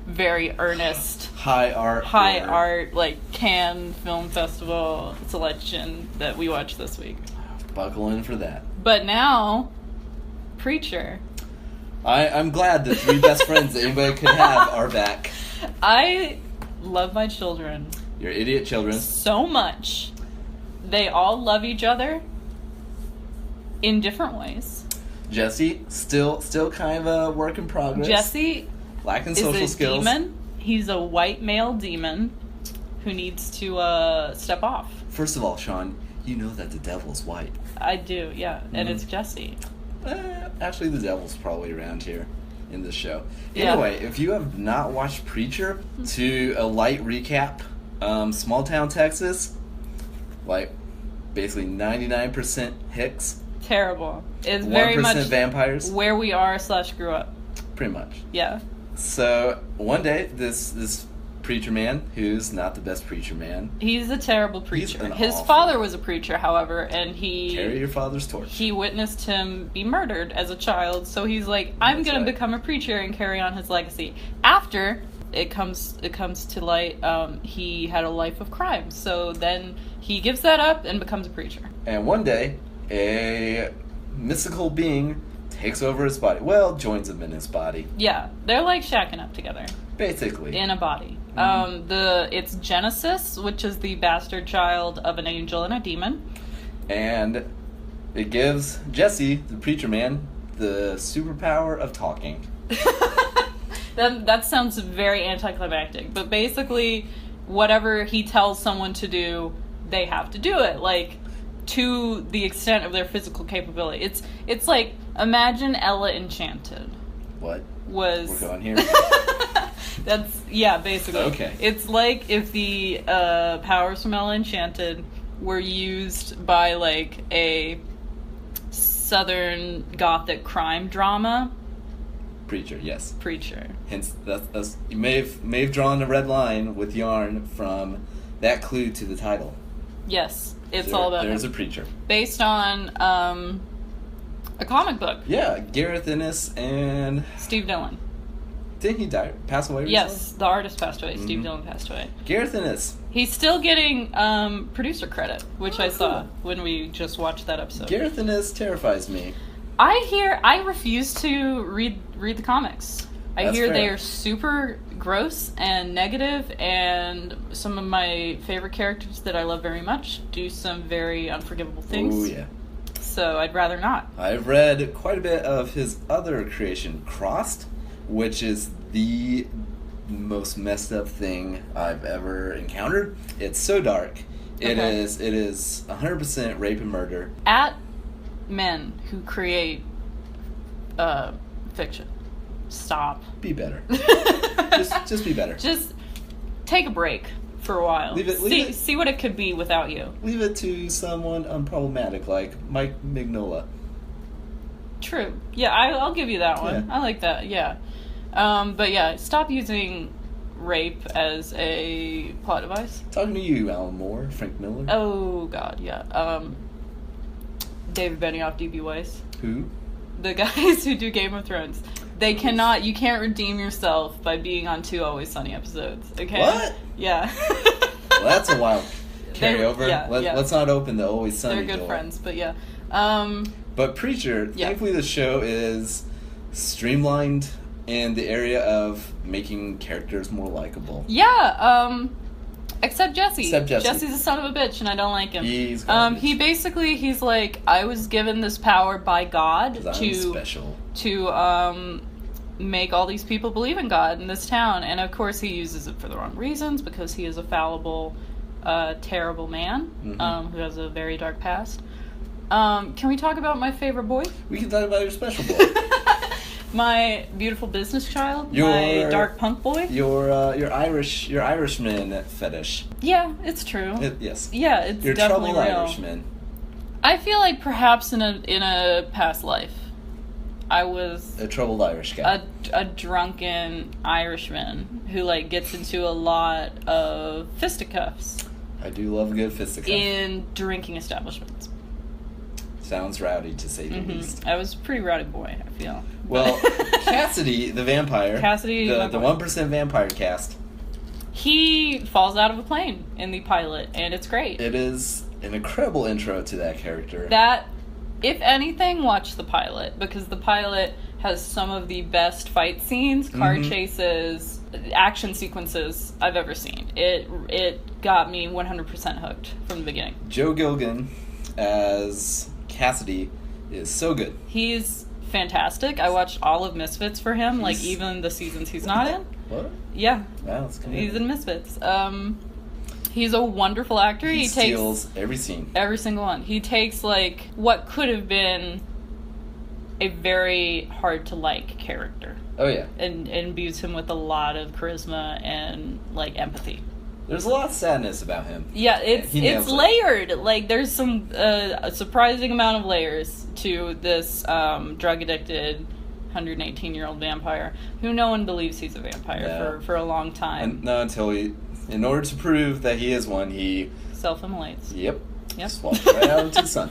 [SPEAKER 2] very earnest,
[SPEAKER 1] High art,
[SPEAKER 2] like Cannes Film Festival selection that we watched this week.
[SPEAKER 1] Buckle in for that.
[SPEAKER 2] But now, Preacher.
[SPEAKER 1] I'm glad the 3 best friends that anybody could have are back.
[SPEAKER 2] I love my children
[SPEAKER 1] Your idiot children.
[SPEAKER 2] so much. They all love each other in different ways.
[SPEAKER 1] Jesse, still kind of a work in progress.
[SPEAKER 2] Jesse
[SPEAKER 1] lacking
[SPEAKER 2] is
[SPEAKER 1] social
[SPEAKER 2] a
[SPEAKER 1] skills.
[SPEAKER 2] demon. He's a white male demon who needs to step off.
[SPEAKER 1] First of all, Sean, You know that the devil's white.
[SPEAKER 2] I do, yeah. And it's Jesse.
[SPEAKER 1] Actually, the devil's probably around here in this show.
[SPEAKER 2] Yeah.
[SPEAKER 1] Anyway, if you have not watched Preacher, to a light recap, small town Texas, like basically 99% Hicks,
[SPEAKER 2] Terrible. It's very
[SPEAKER 1] 1%
[SPEAKER 2] much
[SPEAKER 1] vampires,
[SPEAKER 2] where we are / grew up.
[SPEAKER 1] pretty much.
[SPEAKER 2] Yeah.
[SPEAKER 1] So one day, this preacher man, who's not the best preacher man,
[SPEAKER 2] He's a terrible preacher.
[SPEAKER 1] an
[SPEAKER 2] His
[SPEAKER 1] awful-
[SPEAKER 2] father was a preacher, however, and
[SPEAKER 1] carry your father's torch.
[SPEAKER 2] he witnessed him be murdered as a child, so he's like, I'm
[SPEAKER 1] That's
[SPEAKER 2] gonna
[SPEAKER 1] right.
[SPEAKER 2] become a preacher and carry on his legacy. After it comes to light, he had a life of crime, so then he gives that up and becomes a preacher.
[SPEAKER 1] And one day, a mystical being takes over his body. Well, joins him in his body,
[SPEAKER 2] Yeah, they're like shacking up together
[SPEAKER 1] basically.
[SPEAKER 2] in a body. It's Genesis, which is the bastard child of an angel and a demon.
[SPEAKER 1] And it gives Jesse, the preacher man, the superpower of talking.
[SPEAKER 2] That sounds very anticlimactic, but basically, whatever he tells someone to do, they have to do it, like, to the extent of their physical capability. It's like, imagine Ella Enchanted
[SPEAKER 1] What?
[SPEAKER 2] was...
[SPEAKER 1] We're going here?
[SPEAKER 2] Yeah, basically.
[SPEAKER 1] Okay.
[SPEAKER 2] It's like if the powers from Ella Enchanted were used by, like, a Southern Gothic crime drama
[SPEAKER 1] Preacher, yes.
[SPEAKER 2] preacher.
[SPEAKER 1] Hence, that's you may have drawn a red line with yarn from that clue to the title.
[SPEAKER 2] Yes, it's all about
[SPEAKER 1] There's
[SPEAKER 2] him.
[SPEAKER 1] a preacher.
[SPEAKER 2] Based on a comic book.
[SPEAKER 1] Yeah, Gareth Ennis and
[SPEAKER 2] Steve Dillon.
[SPEAKER 1] didn't he die? Pass away? Recently?
[SPEAKER 2] Yes, the artist passed away. Steve Dillon passed away.
[SPEAKER 1] Gareth Ennis.
[SPEAKER 2] He's still getting producer credit, which I saw
[SPEAKER 1] cool.
[SPEAKER 2] when we just watched that episode.
[SPEAKER 1] Gareth Ennis terrifies me.
[SPEAKER 2] I refuse to read the comics. I
[SPEAKER 1] That's
[SPEAKER 2] hear
[SPEAKER 1] fair.
[SPEAKER 2] they are super gross and negative, and some of my favorite characters that I love very much do some very unforgivable things.
[SPEAKER 1] Oh yeah.
[SPEAKER 2] So I'd rather not.
[SPEAKER 1] I've read quite a bit of his other creation, Crossed, which is the most messed up thing I've ever encountered. It's so dark. It
[SPEAKER 2] Okay.
[SPEAKER 1] is 100% rape and murder.
[SPEAKER 2] At men who create fiction, stop.
[SPEAKER 1] Be better. just be better.
[SPEAKER 2] Just take a break for a while.
[SPEAKER 1] Leave it-
[SPEAKER 2] See what it could be without you.
[SPEAKER 1] Leave it to someone unproblematic like Mike Mignola.
[SPEAKER 2] True. Yeah, I'll give you that one.
[SPEAKER 1] Yeah.
[SPEAKER 2] I like that. Yeah. But yeah, stop using rape as a plot device.
[SPEAKER 1] Talking to you, Alan Moore, Frank Miller.
[SPEAKER 2] Oh God, yeah. David Benioff, D.B. Weiss,
[SPEAKER 1] Who?
[SPEAKER 2] the guys who do Game of Thrones. They cannot. You can't redeem yourself by being on 2 Always Sunny episodes. Okay.
[SPEAKER 1] What?
[SPEAKER 2] Yeah.
[SPEAKER 1] Well, that's a wild
[SPEAKER 2] They're-
[SPEAKER 1] carryover.
[SPEAKER 2] yeah, yeah.
[SPEAKER 1] Let's not open the Always Sunny
[SPEAKER 2] They're good
[SPEAKER 1] door.
[SPEAKER 2] friends, but yeah.
[SPEAKER 1] But Preacher,
[SPEAKER 2] Yeah.
[SPEAKER 1] thankfully the show is streamlined in the area of making characters more likable.
[SPEAKER 2] Yeah, except Jesse.
[SPEAKER 1] Except Jesse.
[SPEAKER 2] Jesse's a son of a bitch, and I don't like him.
[SPEAKER 1] He's garbage.
[SPEAKER 2] He's like, I was given this power by God
[SPEAKER 1] 'Cause I'm special.
[SPEAKER 2] to make all these people believe in God in this town, and of course he uses it for the wrong reasons because he is a fallible, terrible man who has a very dark past. Can we talk about my favorite boy?
[SPEAKER 1] We can talk about your special boy.
[SPEAKER 2] My beautiful business child,
[SPEAKER 1] Your-
[SPEAKER 2] my dark punk boy.
[SPEAKER 1] your Irishman fetish.
[SPEAKER 2] Yeah, it's true.
[SPEAKER 1] Yes.
[SPEAKER 2] Yeah, it's
[SPEAKER 1] Your
[SPEAKER 2] definitely
[SPEAKER 1] troubled
[SPEAKER 2] real.
[SPEAKER 1] Irishman.
[SPEAKER 2] I feel like perhaps in a past life, I was
[SPEAKER 1] A troubled Irish guy.
[SPEAKER 2] a drunken Irishman who like gets into a lot of fisticuffs
[SPEAKER 1] I do love a good fisticuff.
[SPEAKER 2] in drinking establishments.
[SPEAKER 1] Sounds rowdy to say the
[SPEAKER 2] Mm-hmm.
[SPEAKER 1] least.
[SPEAKER 2] I was a pretty rowdy boy, I feel.
[SPEAKER 1] Well, Cassidy, the vampire.
[SPEAKER 2] Cassidy, my
[SPEAKER 1] the
[SPEAKER 2] boy.
[SPEAKER 1] 1% vampire cast.
[SPEAKER 2] He falls out of a plane in the pilot, and it's great.
[SPEAKER 1] It is an incredible intro to that character.
[SPEAKER 2] That, if anything, watch the pilot, because the pilot has some of the best fight scenes, car chases, action sequences I've ever seen. It got me 100% hooked from the beginning.
[SPEAKER 1] Joe Gilgan as Cassidy is so good.
[SPEAKER 2] He's fantastic. I watched all of Misfits for him, like
[SPEAKER 1] He's-
[SPEAKER 2] even the seasons he's not in.
[SPEAKER 1] What?
[SPEAKER 2] Yeah,
[SPEAKER 1] Wow, that's kind
[SPEAKER 2] he's in Misfits. He's a wonderful actor.
[SPEAKER 1] He
[SPEAKER 2] takes
[SPEAKER 1] steals every scene.
[SPEAKER 2] Every single one. He takes, like, what could have been a very hard-to-like character.
[SPEAKER 1] Oh, yeah.
[SPEAKER 2] And imbues him with a lot of charisma and, like, empathy.
[SPEAKER 1] There's a lot of sadness about him.
[SPEAKER 2] Yeah, it's layered. Like, there's some a surprising amount of layers to this drug-addicted 118-year-old vampire who no one believes he's a vampire for a long time.
[SPEAKER 1] And not until he, in order to prove that he is one, he
[SPEAKER 2] self-immolates.
[SPEAKER 1] Yep. Swallows right out into the sun.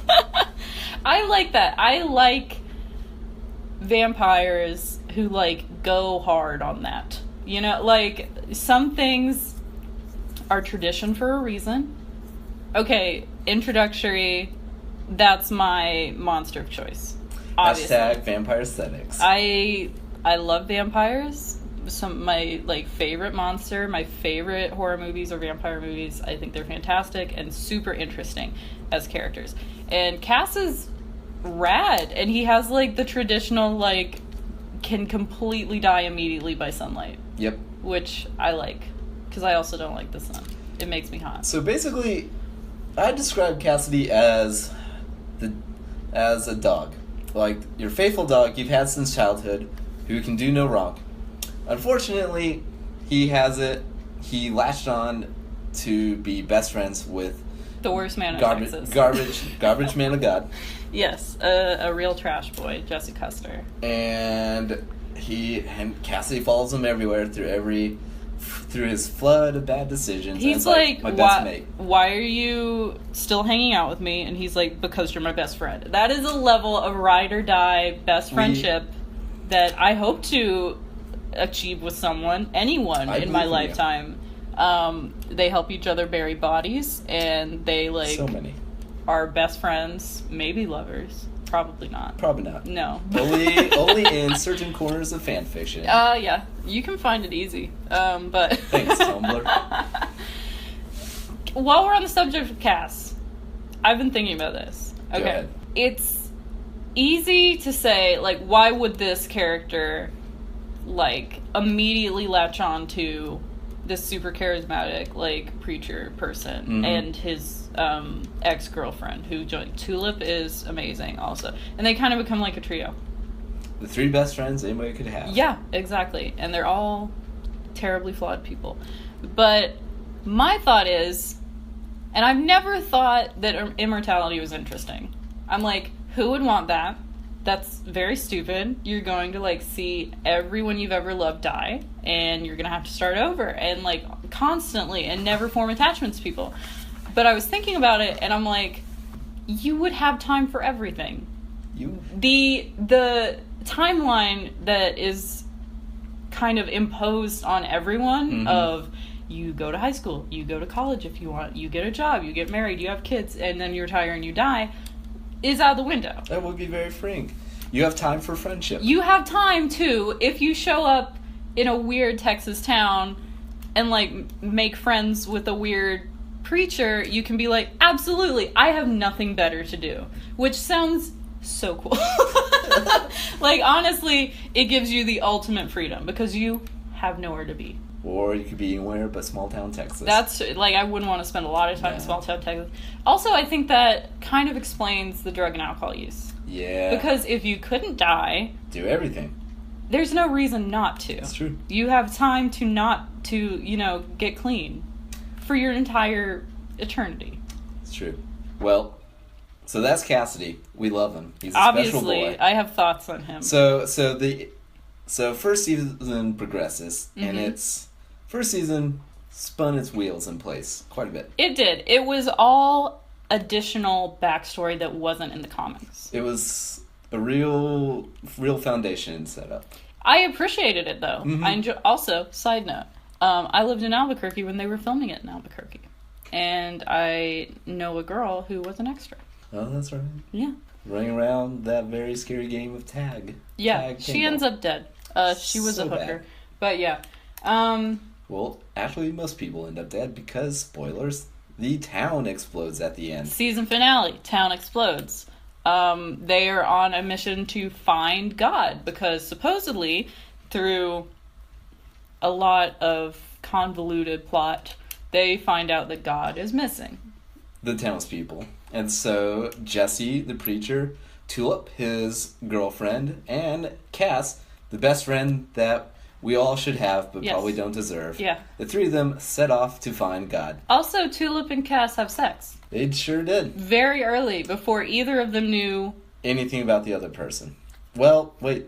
[SPEAKER 2] I like that. I like vampires who, like, go hard on that. You know, like, some things are tradition for a reason. Okay, introductory, that's my monster of choice. Obviously.
[SPEAKER 1] Hashtag vampire aesthetics.
[SPEAKER 2] I love vampires. My, like, favorite monster, my favorite horror movies or vampire movies. I think they're fantastic and super interesting as characters. And Cass is rad, and he has, like, the traditional, like, can completely die immediately by sunlight.
[SPEAKER 1] Yep.
[SPEAKER 2] Which I like, because I also don't like the sun. It makes me hot.
[SPEAKER 1] So basically, I describe Cassidy as a dog. Like, your faithful dog you've had since childhood, who can do no wrong. Unfortunately, he latched on to be best friends with
[SPEAKER 2] the worst man in Texas.
[SPEAKER 1] Garbage man of God.
[SPEAKER 2] Yes, a real trash boy, Jesse Custer.
[SPEAKER 1] And Cassidy follows him everywhere through his flood of bad decisions.
[SPEAKER 2] He's like, my best mate. Why are you still hanging out with me? And he's like, because you're my best friend. That is a level of ride or die best friendship that I hope to achieve with anyone in my lifetime. They help each other bury bodies, and they, like,
[SPEAKER 1] so many
[SPEAKER 2] are best friends, maybe lovers. Probably not.
[SPEAKER 1] Probably not.
[SPEAKER 2] No.
[SPEAKER 1] Only in certain corners of fan fiction.
[SPEAKER 2] Yeah. You can find it easy. But
[SPEAKER 1] thanks, Tumblr.
[SPEAKER 2] While we're on the subject of Cass, I've been thinking about this. Okay.
[SPEAKER 1] Go ahead.
[SPEAKER 2] It's easy to say, like, why would this character, like, immediately latch on to this super charismatic, like, preacher person and his ex-girlfriend who joined. Tulip is amazing also, and they kind of become like a trio,
[SPEAKER 1] the three best friends anybody could have.
[SPEAKER 2] Yeah, exactly. And they're all terribly flawed people. But my thought is, and I've never thought that immortality was interesting. I'm like, who would want that? That's very stupid. You're going to, like, see everyone you've ever loved die, and you're going to have to start over, and, like, constantly, and never form attachments to people. But I was thinking about it, and I'm like, you would have time for everything. The timeline that is kind of imposed on everyone of, you go to high school, you go to college if you want, you get a job, you get married, you have kids, and then you retire and you die, is out the window.
[SPEAKER 1] That would be very freeing. You have time for friendship.
[SPEAKER 2] You have time, too, if you show up in a weird Texas town and, like, make friends with a weird preacher, you can be like, absolutely, I have nothing better to do. Which sounds so cool. Like, honestly, it gives you the ultimate freedom, because you have nowhere to be.
[SPEAKER 1] Or you could be anywhere but small-town Texas.
[SPEAKER 2] That's, like, I wouldn't want to spend a lot of time in small-town Texas. Also, I think that kind of explains the drug and alcohol use.
[SPEAKER 1] Yeah.
[SPEAKER 2] Because if you couldn't die...
[SPEAKER 1] do everything.
[SPEAKER 2] There's no reason not to.
[SPEAKER 1] That's true.
[SPEAKER 2] You have time to get clean for your entire eternity.
[SPEAKER 1] It's true. Well, so that's Cassidy. We love him. He's a
[SPEAKER 2] Obviously,
[SPEAKER 1] special boy.
[SPEAKER 2] I have thoughts on him.
[SPEAKER 1] So first season progresses, and its first season spun its wheels in place quite a bit.
[SPEAKER 2] It did. It was all additional backstory that wasn't in the comics.
[SPEAKER 1] It was a real foundation set up.
[SPEAKER 2] I appreciated it, though. Also, side note, I lived in Albuquerque when they were filming it in Albuquerque. And I know a girl who was an extra.
[SPEAKER 1] Oh, that's right.
[SPEAKER 2] Yeah.
[SPEAKER 1] Running around that very scary game of tag.
[SPEAKER 2] Yeah, she ends up dead. She was a hooker.
[SPEAKER 1] Bad.
[SPEAKER 2] But yeah.
[SPEAKER 1] Well, actually, most people end up dead because, spoilers, the town explodes at the end.
[SPEAKER 2] Season finale, town explodes. They are on a mission to find God because supposedly, through a lot of convoluted plot, they find out that God is missing.
[SPEAKER 1] The townspeople. And so Jesse, the preacher, Tulip, his girlfriend, and Cass, the best friend that we all should have but probably don't deserve.
[SPEAKER 2] Yeah.
[SPEAKER 1] The three of them set off to find God.
[SPEAKER 2] Also, Tulip and Cass have sex.
[SPEAKER 1] They sure did.
[SPEAKER 2] Very early, before either of them knew
[SPEAKER 1] anything about the other person. Well, wait.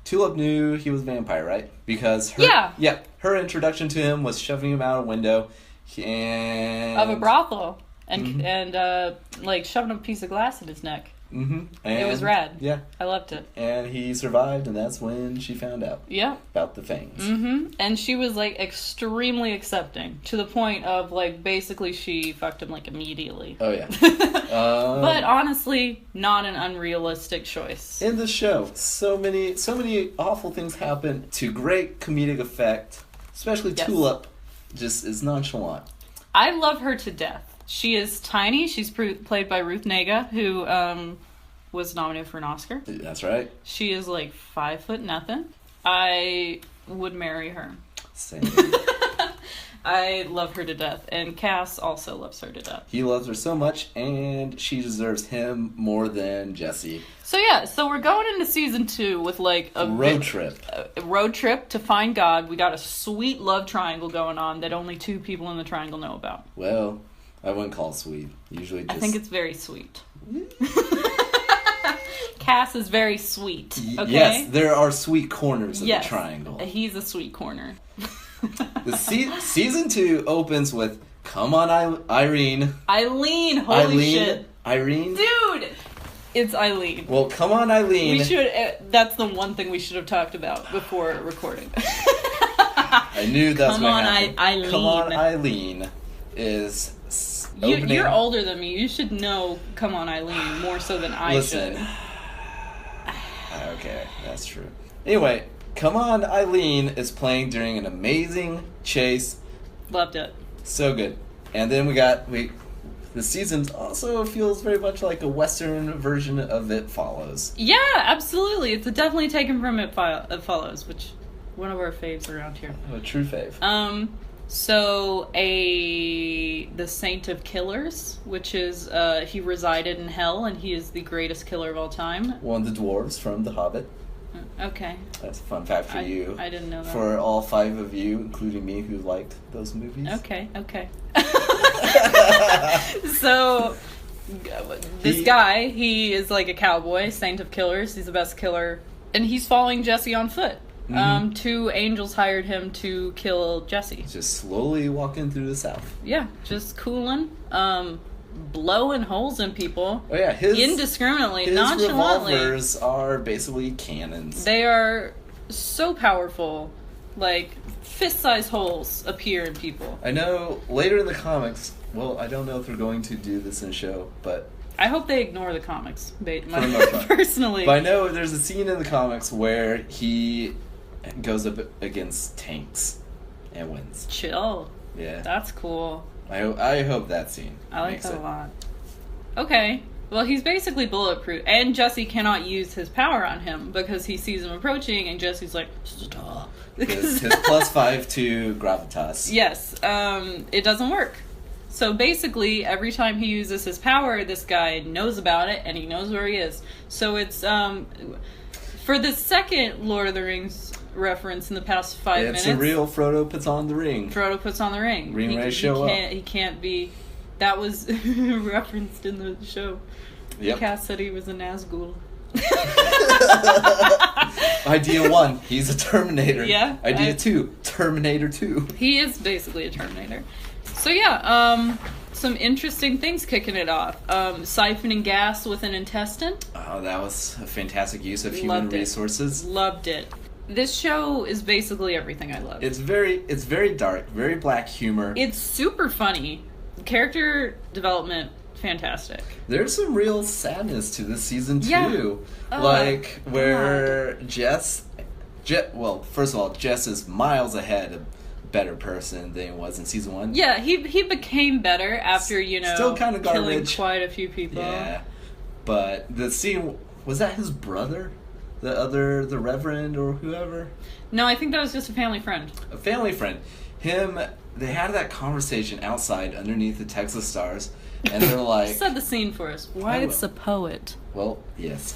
[SPEAKER 1] Tulip knew he was a vampire, right? Because her introduction to him was shoving him out a window and
[SPEAKER 2] of a brothel and like shoving a piece of glass in his neck.
[SPEAKER 1] Mm-hmm. And
[SPEAKER 2] it was rad.
[SPEAKER 1] Yeah.
[SPEAKER 2] I loved it.
[SPEAKER 1] And he survived, and that's when she found out.
[SPEAKER 2] Yeah.
[SPEAKER 1] About the fangs.
[SPEAKER 2] Mm-hmm. And she was like extremely accepting to the point of like basically she fucked him like immediately.
[SPEAKER 1] Oh yeah.
[SPEAKER 2] But honestly, not an unrealistic choice.
[SPEAKER 1] In the show, so many awful things happen to great comedic effect. Especially Tulip, just is nonchalant.
[SPEAKER 2] I love her to death. She is tiny. She's played by Ruth Negga, who was nominated for an Oscar.
[SPEAKER 1] That's right.
[SPEAKER 2] She is like 5'0". I would marry her.
[SPEAKER 1] Same.
[SPEAKER 2] I love her to death, and Cass also loves her to death.
[SPEAKER 1] He loves her so much, and she deserves him more than Jesse.
[SPEAKER 2] So yeah, so we're going into season 2 with like a
[SPEAKER 1] road trip.
[SPEAKER 2] A road trip to find God. We got a sweet love triangle going on that only 2 people in the triangle know about.
[SPEAKER 1] Well, I wouldn't call it sweet. Usually just...
[SPEAKER 2] I think it's very sweet. Cass is very sweet, okay?
[SPEAKER 1] Yes, there are sweet corners of the triangle.
[SPEAKER 2] He's a sweet corner.
[SPEAKER 1] The season 2 opens with "Come on, Irene."
[SPEAKER 2] Eileen, holy shit.
[SPEAKER 1] Irene?
[SPEAKER 2] Dude! It's Eileen.
[SPEAKER 1] Well, come on, Eileen.
[SPEAKER 2] We should. That's the one thing we should have talked about before recording.
[SPEAKER 1] I knew that's what happened.
[SPEAKER 2] Eileen.
[SPEAKER 1] Come on, Eileen is opening.
[SPEAKER 2] You're older than me. You should know "Come on, Eileen" more so than I should.
[SPEAKER 1] Okay, that's true. Anyway, "Come on, Eileen" is playing during an amazing chase.
[SPEAKER 2] Loved it.
[SPEAKER 1] So good. And then the season also feels very much like a Western version of It Follows.
[SPEAKER 2] Yeah, absolutely. It's definitely taken from It Follows, which one of our faves around here.
[SPEAKER 1] A true fave.
[SPEAKER 2] So the Saint of Killers, which is he resided in hell and he is the greatest killer of all time. One
[SPEAKER 1] of the dwarves from The Hobbit.
[SPEAKER 2] Okay.
[SPEAKER 1] That's a fun fact for you.
[SPEAKER 2] I didn't know that.
[SPEAKER 1] For all 5 of you, including me, who liked those movies.
[SPEAKER 2] Okay. So, this guy, he is like a cowboy, Saint of Killers. He's the best killer. And he's following Jesse on foot. 2 angels hired him to kill Jesse.
[SPEAKER 1] Just slowly walking through the South.
[SPEAKER 2] Yeah, just cooling. Blowing holes in people.
[SPEAKER 1] Oh yeah,
[SPEAKER 2] indiscriminately,
[SPEAKER 1] his
[SPEAKER 2] nonchalantly.
[SPEAKER 1] Revolvers are basically cannons.
[SPEAKER 2] They are so powerful, like fist-sized holes appear in people.
[SPEAKER 1] I know later in the comics. Well, I don't know if they're going to do this in the show, but
[SPEAKER 2] I hope they ignore the comics. Personally,
[SPEAKER 1] but I know there's a scene in the comics where he goes up against tanks and wins.
[SPEAKER 2] Chill.
[SPEAKER 1] Yeah,
[SPEAKER 2] that's cool.
[SPEAKER 1] I hope that scene.
[SPEAKER 2] I like that a lot. Okay. Well, he's basically bulletproof, and Jesse cannot use his power on him because he sees him approaching, and Jesse's like, stop.
[SPEAKER 1] His +5 to gravitas.
[SPEAKER 2] Yes. It doesn't work. So basically, every time he uses his power, this guy knows about it, and he knows where he is. So it's, for the second Lord of the Rings reference in the past 5 minutes.
[SPEAKER 1] It's a real Frodo puts on the ring.
[SPEAKER 2] Frodo puts on the ring.
[SPEAKER 1] Ring race show up.
[SPEAKER 2] He can't be... That was referenced in the show.
[SPEAKER 1] Yep.
[SPEAKER 2] Cass said he was a Nazgul.
[SPEAKER 1] Idea 1, he's a Terminator.
[SPEAKER 2] Yeah.
[SPEAKER 1] Idea 2, Terminator 2.
[SPEAKER 2] He is basically a Terminator. So yeah, some interesting things kicking it off. Siphoning gas with an intestine.
[SPEAKER 1] Oh, that was a fantastic use of human resources.
[SPEAKER 2] Loved it. This show is basically everything I love.
[SPEAKER 1] It's very dark, very black humor.
[SPEAKER 2] It's super funny. Character development, fantastic.
[SPEAKER 1] There's some real sadness to this season too.
[SPEAKER 2] Yeah.
[SPEAKER 1] Like where well, first of all, Jess is miles ahead of better person than he was in season 1.
[SPEAKER 2] Yeah, he became better after,
[SPEAKER 1] still kind of
[SPEAKER 2] killing
[SPEAKER 1] garbage.
[SPEAKER 2] Quite a few people.
[SPEAKER 1] Yeah. But the scene, was that his brother? The Reverend or whoever?
[SPEAKER 2] No, I think that was just a family friend.
[SPEAKER 1] A family friend. They had that conversation outside underneath the Texas stars, and they're like...
[SPEAKER 2] Set the scene for us. Wyatt's a poet.
[SPEAKER 1] Well, yes.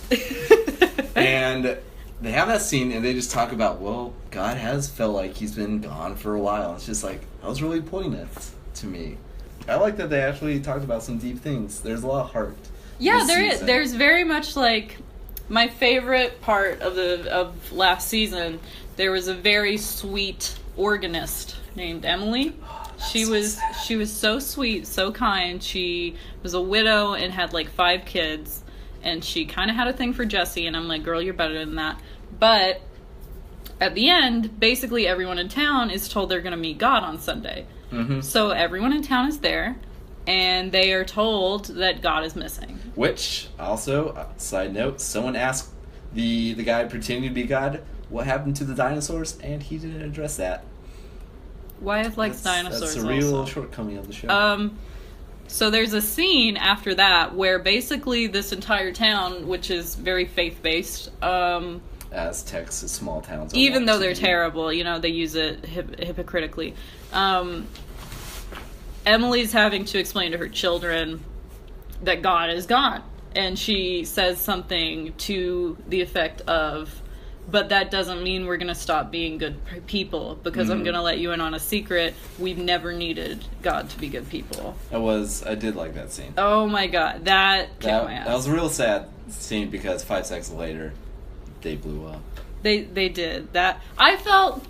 [SPEAKER 1] And they have that scene, and they just talk about, well, God has felt like he's been gone for a while. It's just like, that was really poignant to me. I like that they actually talked about some deep things. There's a lot of heart.
[SPEAKER 2] Yeah, there is. There's very much like my favorite part of last season. There was a very sweet organist named Emily. She was so sweet, so kind. She was a widow and had like 5 kids, and she kind of had a thing for Jesse. And I'm like, girl, you're better than that. But at the end, basically everyone in town is told they're going to meet God on Sunday. Mm-hmm. So everyone in town is there, and they are told that God is missing.
[SPEAKER 1] Which, also, side note, someone asked the guy pretending to be God what happened to the dinosaurs, and he didn't address that.
[SPEAKER 2] Wyatt likes dinosaurs.
[SPEAKER 1] That's a real
[SPEAKER 2] also.
[SPEAKER 1] shortcoming of the show.
[SPEAKER 2] So there's a scene after that where basically this entire town, which is very faith-based,
[SPEAKER 1] as Texas small towns,
[SPEAKER 2] even though they're terrible, you know, they use it hypocritically. Emily's having to explain to her children that God is God, and she says something to the effect of, but that doesn't mean we're going to stop being good people, because I'm going to let you in on a secret. We've never needed God to be good people.
[SPEAKER 1] I did like that scene.
[SPEAKER 2] Oh my God, that kicked my ass.
[SPEAKER 1] That was a real sad scene, because 5 seconds later, they blew up.
[SPEAKER 2] They did. That, I felt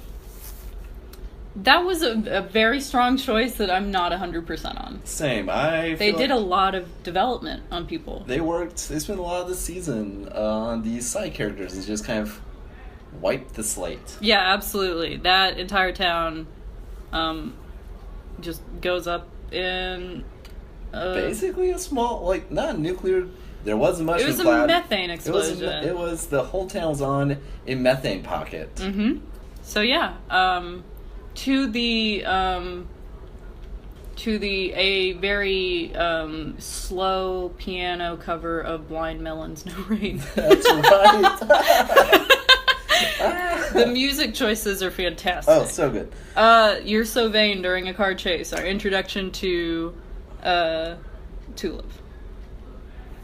[SPEAKER 2] that was a very strong choice that I'm not 100% on.
[SPEAKER 1] Same.
[SPEAKER 2] They did a lot of development on people.
[SPEAKER 1] They spent a lot of the season on these side characters and just kind of wiped the slate.
[SPEAKER 2] Yeah, absolutely. That entire town just goes up in...
[SPEAKER 1] basically a small, like, not nuclear... There wasn't much.
[SPEAKER 2] It was a methane explosion.
[SPEAKER 1] It was the whole town's on a methane pocket.
[SPEAKER 2] Mm-hmm. So yeah, to a very slow piano cover of Blind Melon's "No Rain."
[SPEAKER 1] That's right.
[SPEAKER 2] The music choices are fantastic.
[SPEAKER 1] Oh, so good.
[SPEAKER 2] "You're So Vain" during a car chase. Our introduction to Tulip.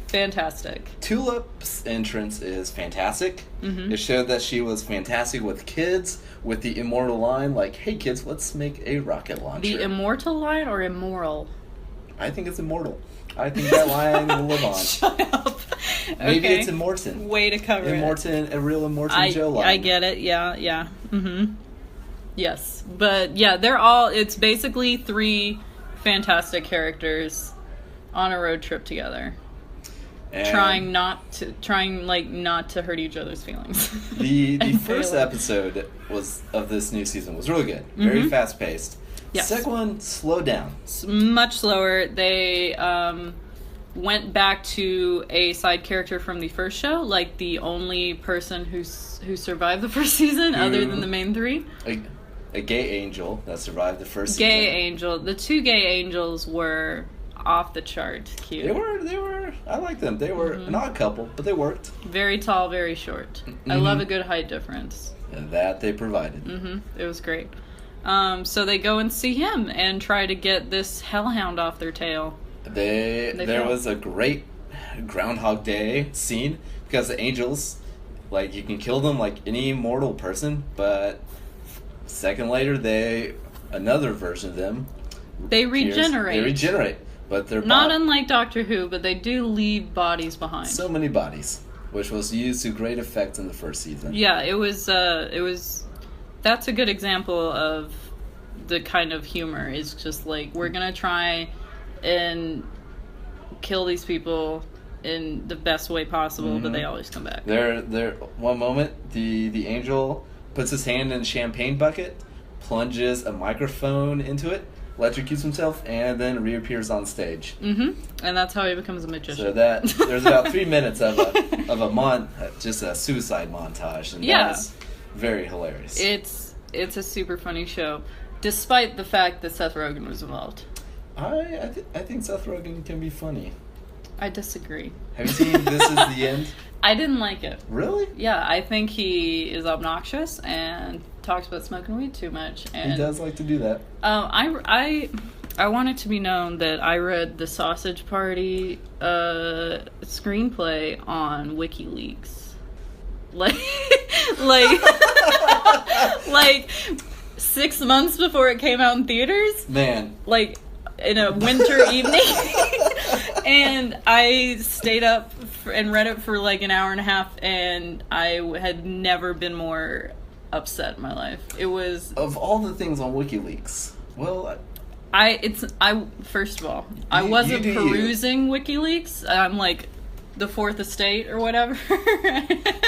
[SPEAKER 2] Fantastic.
[SPEAKER 1] Tulip's entrance is fantastic.
[SPEAKER 2] Mm-hmm.
[SPEAKER 1] It showed that she was fantastic with kids, with the immortal line, like, hey kids, let's make a rocket launcher.
[SPEAKER 2] The immortal line or immoral?
[SPEAKER 1] I think it's immortal. I think that line will live on.
[SPEAKER 2] Shut up.
[SPEAKER 1] Maybe
[SPEAKER 2] okay.
[SPEAKER 1] it's Immortan.
[SPEAKER 2] Way to cover
[SPEAKER 1] Immortan, a real Immortan Joe line.
[SPEAKER 2] I get it, yeah. Mm-hmm. Yes. But yeah, it's basically 3 fantastic characters on a road trip together. And trying not to hurt each other's feelings.
[SPEAKER 1] The first episode of this new season was really good. Very fast paced.
[SPEAKER 2] Yes.
[SPEAKER 1] Second one slowed down.
[SPEAKER 2] It's much slower. They went back to a side character from the first show, like the only person who survived the first season, other than the main 3.
[SPEAKER 1] A gay angel that survived the first season.
[SPEAKER 2] Gay angel. The 2 gay angels were off the chart cute.
[SPEAKER 1] They were I like them. They were an odd couple, but they worked.
[SPEAKER 2] Very tall, very short. I love a good height difference.
[SPEAKER 1] And that they provided.
[SPEAKER 2] It was great. So they go and see him and try to get this hellhound off their tail.
[SPEAKER 1] There was a great Groundhog Day scene, because the angels, like, you can kill them like any mortal person, but a second later another version of them
[SPEAKER 2] They regenerate.
[SPEAKER 1] But they're
[SPEAKER 2] not unlike Doctor Who, but they do leave bodies behind.
[SPEAKER 1] So many bodies, which was used to great effect in the first season.
[SPEAKER 2] Yeah, it was. That's a good example of the kind of humor. Is just like, we're gonna try and kill these people in the best way possible, but they always come back.
[SPEAKER 1] One moment, the angel puts his hand in a champagne bucket, plunges a microphone into it, electrocutes himself, and then reappears on stage.
[SPEAKER 2] And that's how he becomes a magician.
[SPEAKER 1] So there's about 3 minutes of just a suicide montage, and that's very hilarious.
[SPEAKER 2] It's a super funny show, despite the fact that Seth Rogen was involved.
[SPEAKER 1] I think Seth Rogen can be funny.
[SPEAKER 2] I disagree.
[SPEAKER 1] Have you seen This Is the End?
[SPEAKER 2] I didn't like it.
[SPEAKER 1] Really?
[SPEAKER 2] Yeah, I think he is obnoxious and talks about smoking weed too much. And
[SPEAKER 1] He does like to do that.
[SPEAKER 2] I want it to be known that I read the Sausage Party screenplay on WikiLeaks. Like, like 6 months before it came out in theaters.
[SPEAKER 1] Man.
[SPEAKER 2] Like, in a winter evening. And I stayed up and read it for like an hour and a half, and I had never been more upset in my life. It was...
[SPEAKER 1] Of all the things on WikiLeaks, well...
[SPEAKER 2] First of all, I wasn't perusing WikiLeaks. I'm like the Fourth Estate or whatever.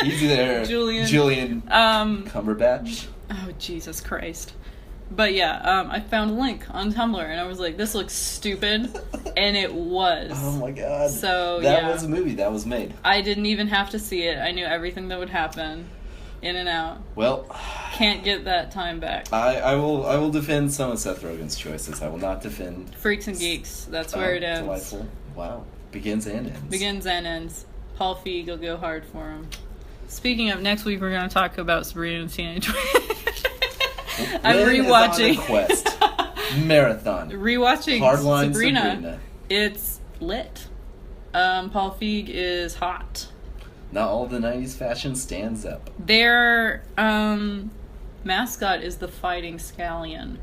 [SPEAKER 1] Easy there, Julian. Cumberbatch.
[SPEAKER 2] Oh, Jesus Christ! But yeah, I found a link on Tumblr, and I was like, "This looks stupid," and it was.
[SPEAKER 1] Oh my god!
[SPEAKER 2] So
[SPEAKER 1] that was a movie that was made.
[SPEAKER 2] I didn't even have to see it. I knew everything that would happen, in and out.
[SPEAKER 1] Well,
[SPEAKER 2] can't get that time back.
[SPEAKER 1] I will defend some of Seth Rogen's choices. I will not defend
[SPEAKER 2] Freaks and Geeks. That's where it ends.
[SPEAKER 1] Delightful. Wow. Begins and ends.
[SPEAKER 2] Begins and ends. Paul Feig will go hard for him. Speaking of, next week we're going to talk about Sabrina and Teenage I'm rewatching.
[SPEAKER 1] Quest. Marathon.
[SPEAKER 2] Rewatching
[SPEAKER 1] Hardline
[SPEAKER 2] Sabrina. It's lit. Paul Feig is hot.
[SPEAKER 1] Not all the 90s fashion stands up.
[SPEAKER 2] Their mascot is the Fighting Scallion.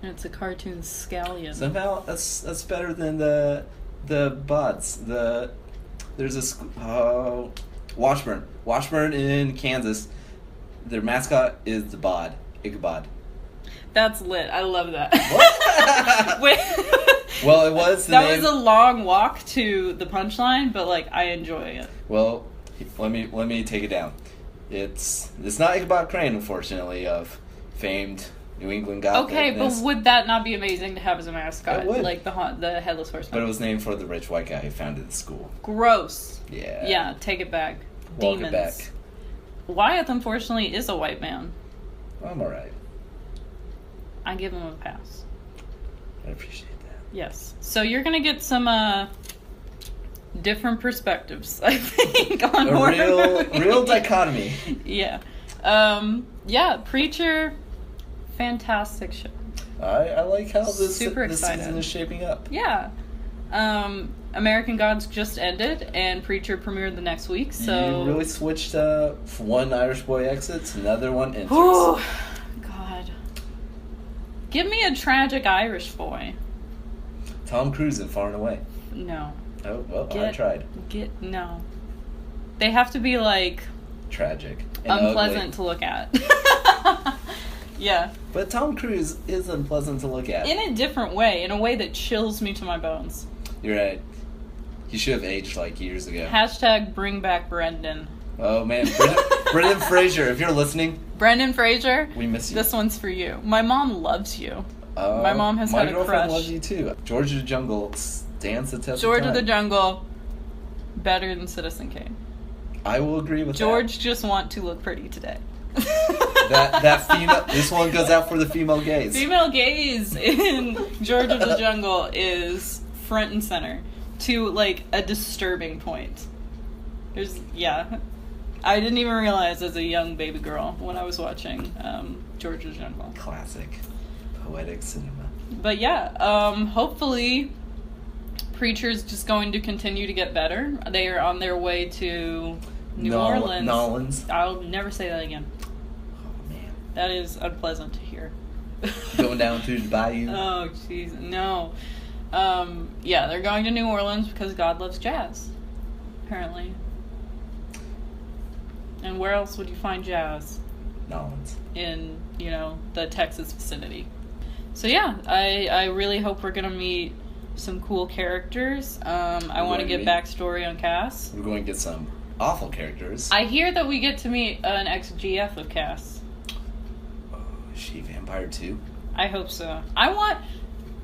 [SPEAKER 2] And it's a cartoon scallion.
[SPEAKER 1] Somehow that's better than the bots. There's a Washburn in Kansas. Their mascot is the bod. Ichabod.
[SPEAKER 2] That's lit. I love that.
[SPEAKER 1] What?
[SPEAKER 2] Wait.
[SPEAKER 1] Well, it was
[SPEAKER 2] was a long walk to the punchline, but like I enjoy it.
[SPEAKER 1] Well, let me take it down. It's not Ichabod Crane, unfortunately, of famed New England guy.
[SPEAKER 2] Okay, but would that not be amazing to have as a mascot?
[SPEAKER 1] It would.
[SPEAKER 2] Like the Headless Horseman.
[SPEAKER 1] But it was named for the rich white guy who founded the school.
[SPEAKER 2] Gross.
[SPEAKER 1] Yeah.
[SPEAKER 2] Yeah, take it back.
[SPEAKER 1] Walk
[SPEAKER 2] Demons.
[SPEAKER 1] it back.
[SPEAKER 2] Wyeth, unfortunately, is a white man.
[SPEAKER 1] I'm alright.
[SPEAKER 2] I give him a pass.
[SPEAKER 1] I appreciate that.
[SPEAKER 2] Yes. So you're gonna get some different perspectives, I think, on horror
[SPEAKER 1] real dichotomy.
[SPEAKER 2] Yeah. Yeah, Preacher, fantastic show.
[SPEAKER 1] I like how this
[SPEAKER 2] season
[SPEAKER 1] is shaping up.
[SPEAKER 2] Yeah. American Gods just ended, and Preacher premiered the next week, so...
[SPEAKER 1] You really switched one Irish boy exits, another one enters.
[SPEAKER 2] Oh, God. Give me a tragic Irish boy.
[SPEAKER 1] Tom Cruise in Far and Away.
[SPEAKER 2] No.
[SPEAKER 1] Oh, well, I tried.
[SPEAKER 2] No. They have to be, like...
[SPEAKER 1] tragic.
[SPEAKER 2] Unpleasant
[SPEAKER 1] ugly
[SPEAKER 2] to look at. Yeah.
[SPEAKER 1] But Tom Cruise is unpleasant to look at.
[SPEAKER 2] In a different way, in a way that chills me to my bones.
[SPEAKER 1] You're right. He should have aged like years ago.
[SPEAKER 2] Hashtag bring back Brendan.
[SPEAKER 1] Oh man, Brendan Fraser, if you're listening.
[SPEAKER 2] Brendan Fraser,
[SPEAKER 1] we miss you.
[SPEAKER 2] This one's for you. My mom loves you. My mom has had a crush.
[SPEAKER 1] My girlfriend loves you too. George of the Jungle stands the test of time.
[SPEAKER 2] George of the Jungle, better than Citizen Kane.
[SPEAKER 1] I will agree with
[SPEAKER 2] George just want to look pretty today.
[SPEAKER 1] that female. This one goes out for the female gaze.
[SPEAKER 2] Female gaze in George of the Jungle is front and center to like a disturbing point. I didn't even realize as a young baby girl when I was watching George of the Jungle.
[SPEAKER 1] Classic, poetic cinema.
[SPEAKER 2] But yeah, hopefully, Preacher's just going to continue to get better. They are on their way to New Orleans.
[SPEAKER 1] Nolans.
[SPEAKER 2] I'll never say that again.
[SPEAKER 1] Oh man,
[SPEAKER 2] that is unpleasant to hear.
[SPEAKER 1] Going down to the bayou.
[SPEAKER 2] Oh jeez, no. Yeah, they're going to New Orleans because God loves jazz, apparently. And where else would you find jazz?
[SPEAKER 1] Nolans.
[SPEAKER 2] In, the Texas vicinity. So yeah, I really hope we're going to meet some cool characters. I want to get backstory on Cass.
[SPEAKER 1] We're going to get some awful characters.
[SPEAKER 2] I hear that we get to meet an ex-GF of Cass.
[SPEAKER 1] Oh, is she vampire too?
[SPEAKER 2] I hope so.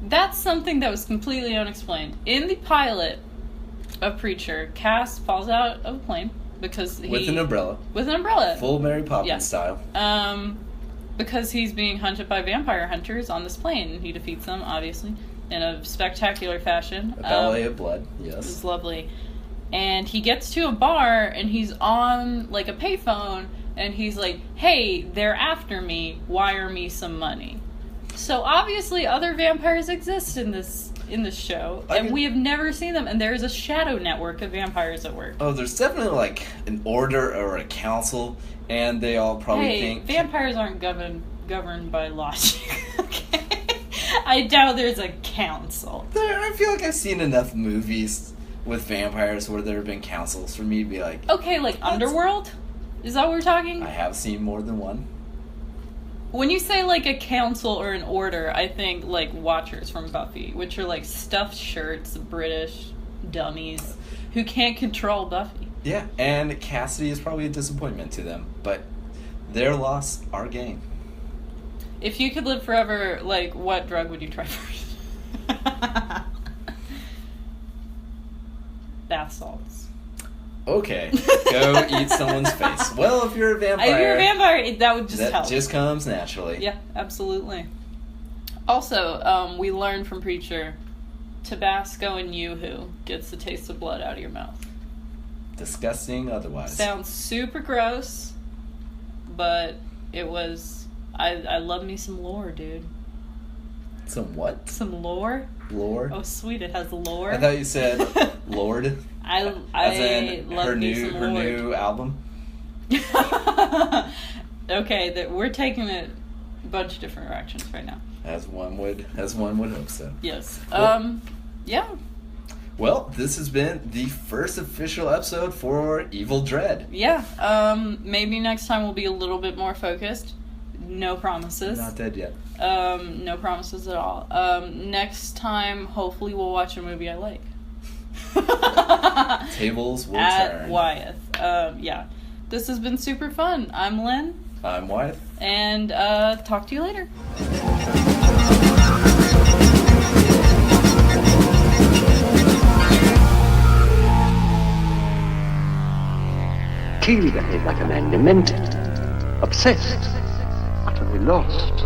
[SPEAKER 2] That's something that was completely unexplained. In the pilot of Preacher, Cass falls out of a plane because
[SPEAKER 1] with an umbrella.
[SPEAKER 2] Full
[SPEAKER 1] Mary Poppins style.
[SPEAKER 2] Because he's being hunted by vampire hunters on this plane, and he defeats them, obviously. in a spectacular fashion.
[SPEAKER 1] A ballet of blood,
[SPEAKER 2] It was
[SPEAKER 1] yes.
[SPEAKER 2] lovely. And he gets to a bar, and he's on, like, a payphone, and he's like, hey, they're after me, wire me some money. So obviously other vampires exist in this show, and we have never seen them, and there's a shadow network of vampires at work.
[SPEAKER 1] Oh, there's definitely like an order or a council, and they all probably think
[SPEAKER 2] vampires aren't governed by logic. Okay, I doubt there's a council.
[SPEAKER 1] I feel like I've seen enough movies with vampires where there have been councils for me to be like,
[SPEAKER 2] Okay, like Underworld? Is that what we're talking?
[SPEAKER 1] I have seen more than one.
[SPEAKER 2] When you say like a council or an order, I think like Watchers from Buffy, which are like stuffed shirts, British dummies who can't control Buffy.
[SPEAKER 1] Yeah, and Cassidy is probably a disappointment to them, but their loss, our gain.
[SPEAKER 2] If you could live forever, like what drug would you try first? Bath salts.
[SPEAKER 1] Okay, go eat someone's face. Well, if you're a vampire...
[SPEAKER 2] If you're a vampire, that would just help.
[SPEAKER 1] That just comes naturally.
[SPEAKER 2] Yeah, absolutely. Also, we learned from Preacher, Tabasco and Yoo-hoo gets the taste of blood out of your mouth.
[SPEAKER 1] Disgusting otherwise.
[SPEAKER 2] Sounds super gross, but it was... I love me some lore, dude.
[SPEAKER 1] Some what?
[SPEAKER 2] Some lore?
[SPEAKER 1] Lore?
[SPEAKER 2] Oh, sweet, it has lore.
[SPEAKER 1] I thought you said Lord.
[SPEAKER 2] I
[SPEAKER 1] As in
[SPEAKER 2] love
[SPEAKER 1] her
[SPEAKER 2] me
[SPEAKER 1] new
[SPEAKER 2] some Lord.
[SPEAKER 1] new album.
[SPEAKER 2] Okay, we're taking a bunch of different directions right now.
[SPEAKER 1] As one would hope so.
[SPEAKER 2] Yes.
[SPEAKER 1] Well-
[SPEAKER 2] Yeah.
[SPEAKER 1] Well, this has been the first official episode for Evil Dread.
[SPEAKER 2] Yeah. Maybe next time we'll be a little bit more focused. No promises.
[SPEAKER 1] Not dead yet.
[SPEAKER 2] No promises at all. Next time, hopefully, we'll watch a movie I like.
[SPEAKER 1] Tables will
[SPEAKER 2] At
[SPEAKER 1] turn.
[SPEAKER 2] Wyeth. Yeah. This has been super fun. I'm Lynn.
[SPEAKER 1] I'm Wyatt.
[SPEAKER 2] And talk to you later.
[SPEAKER 3] He behaved like a man demented, obsessed, utterly lost.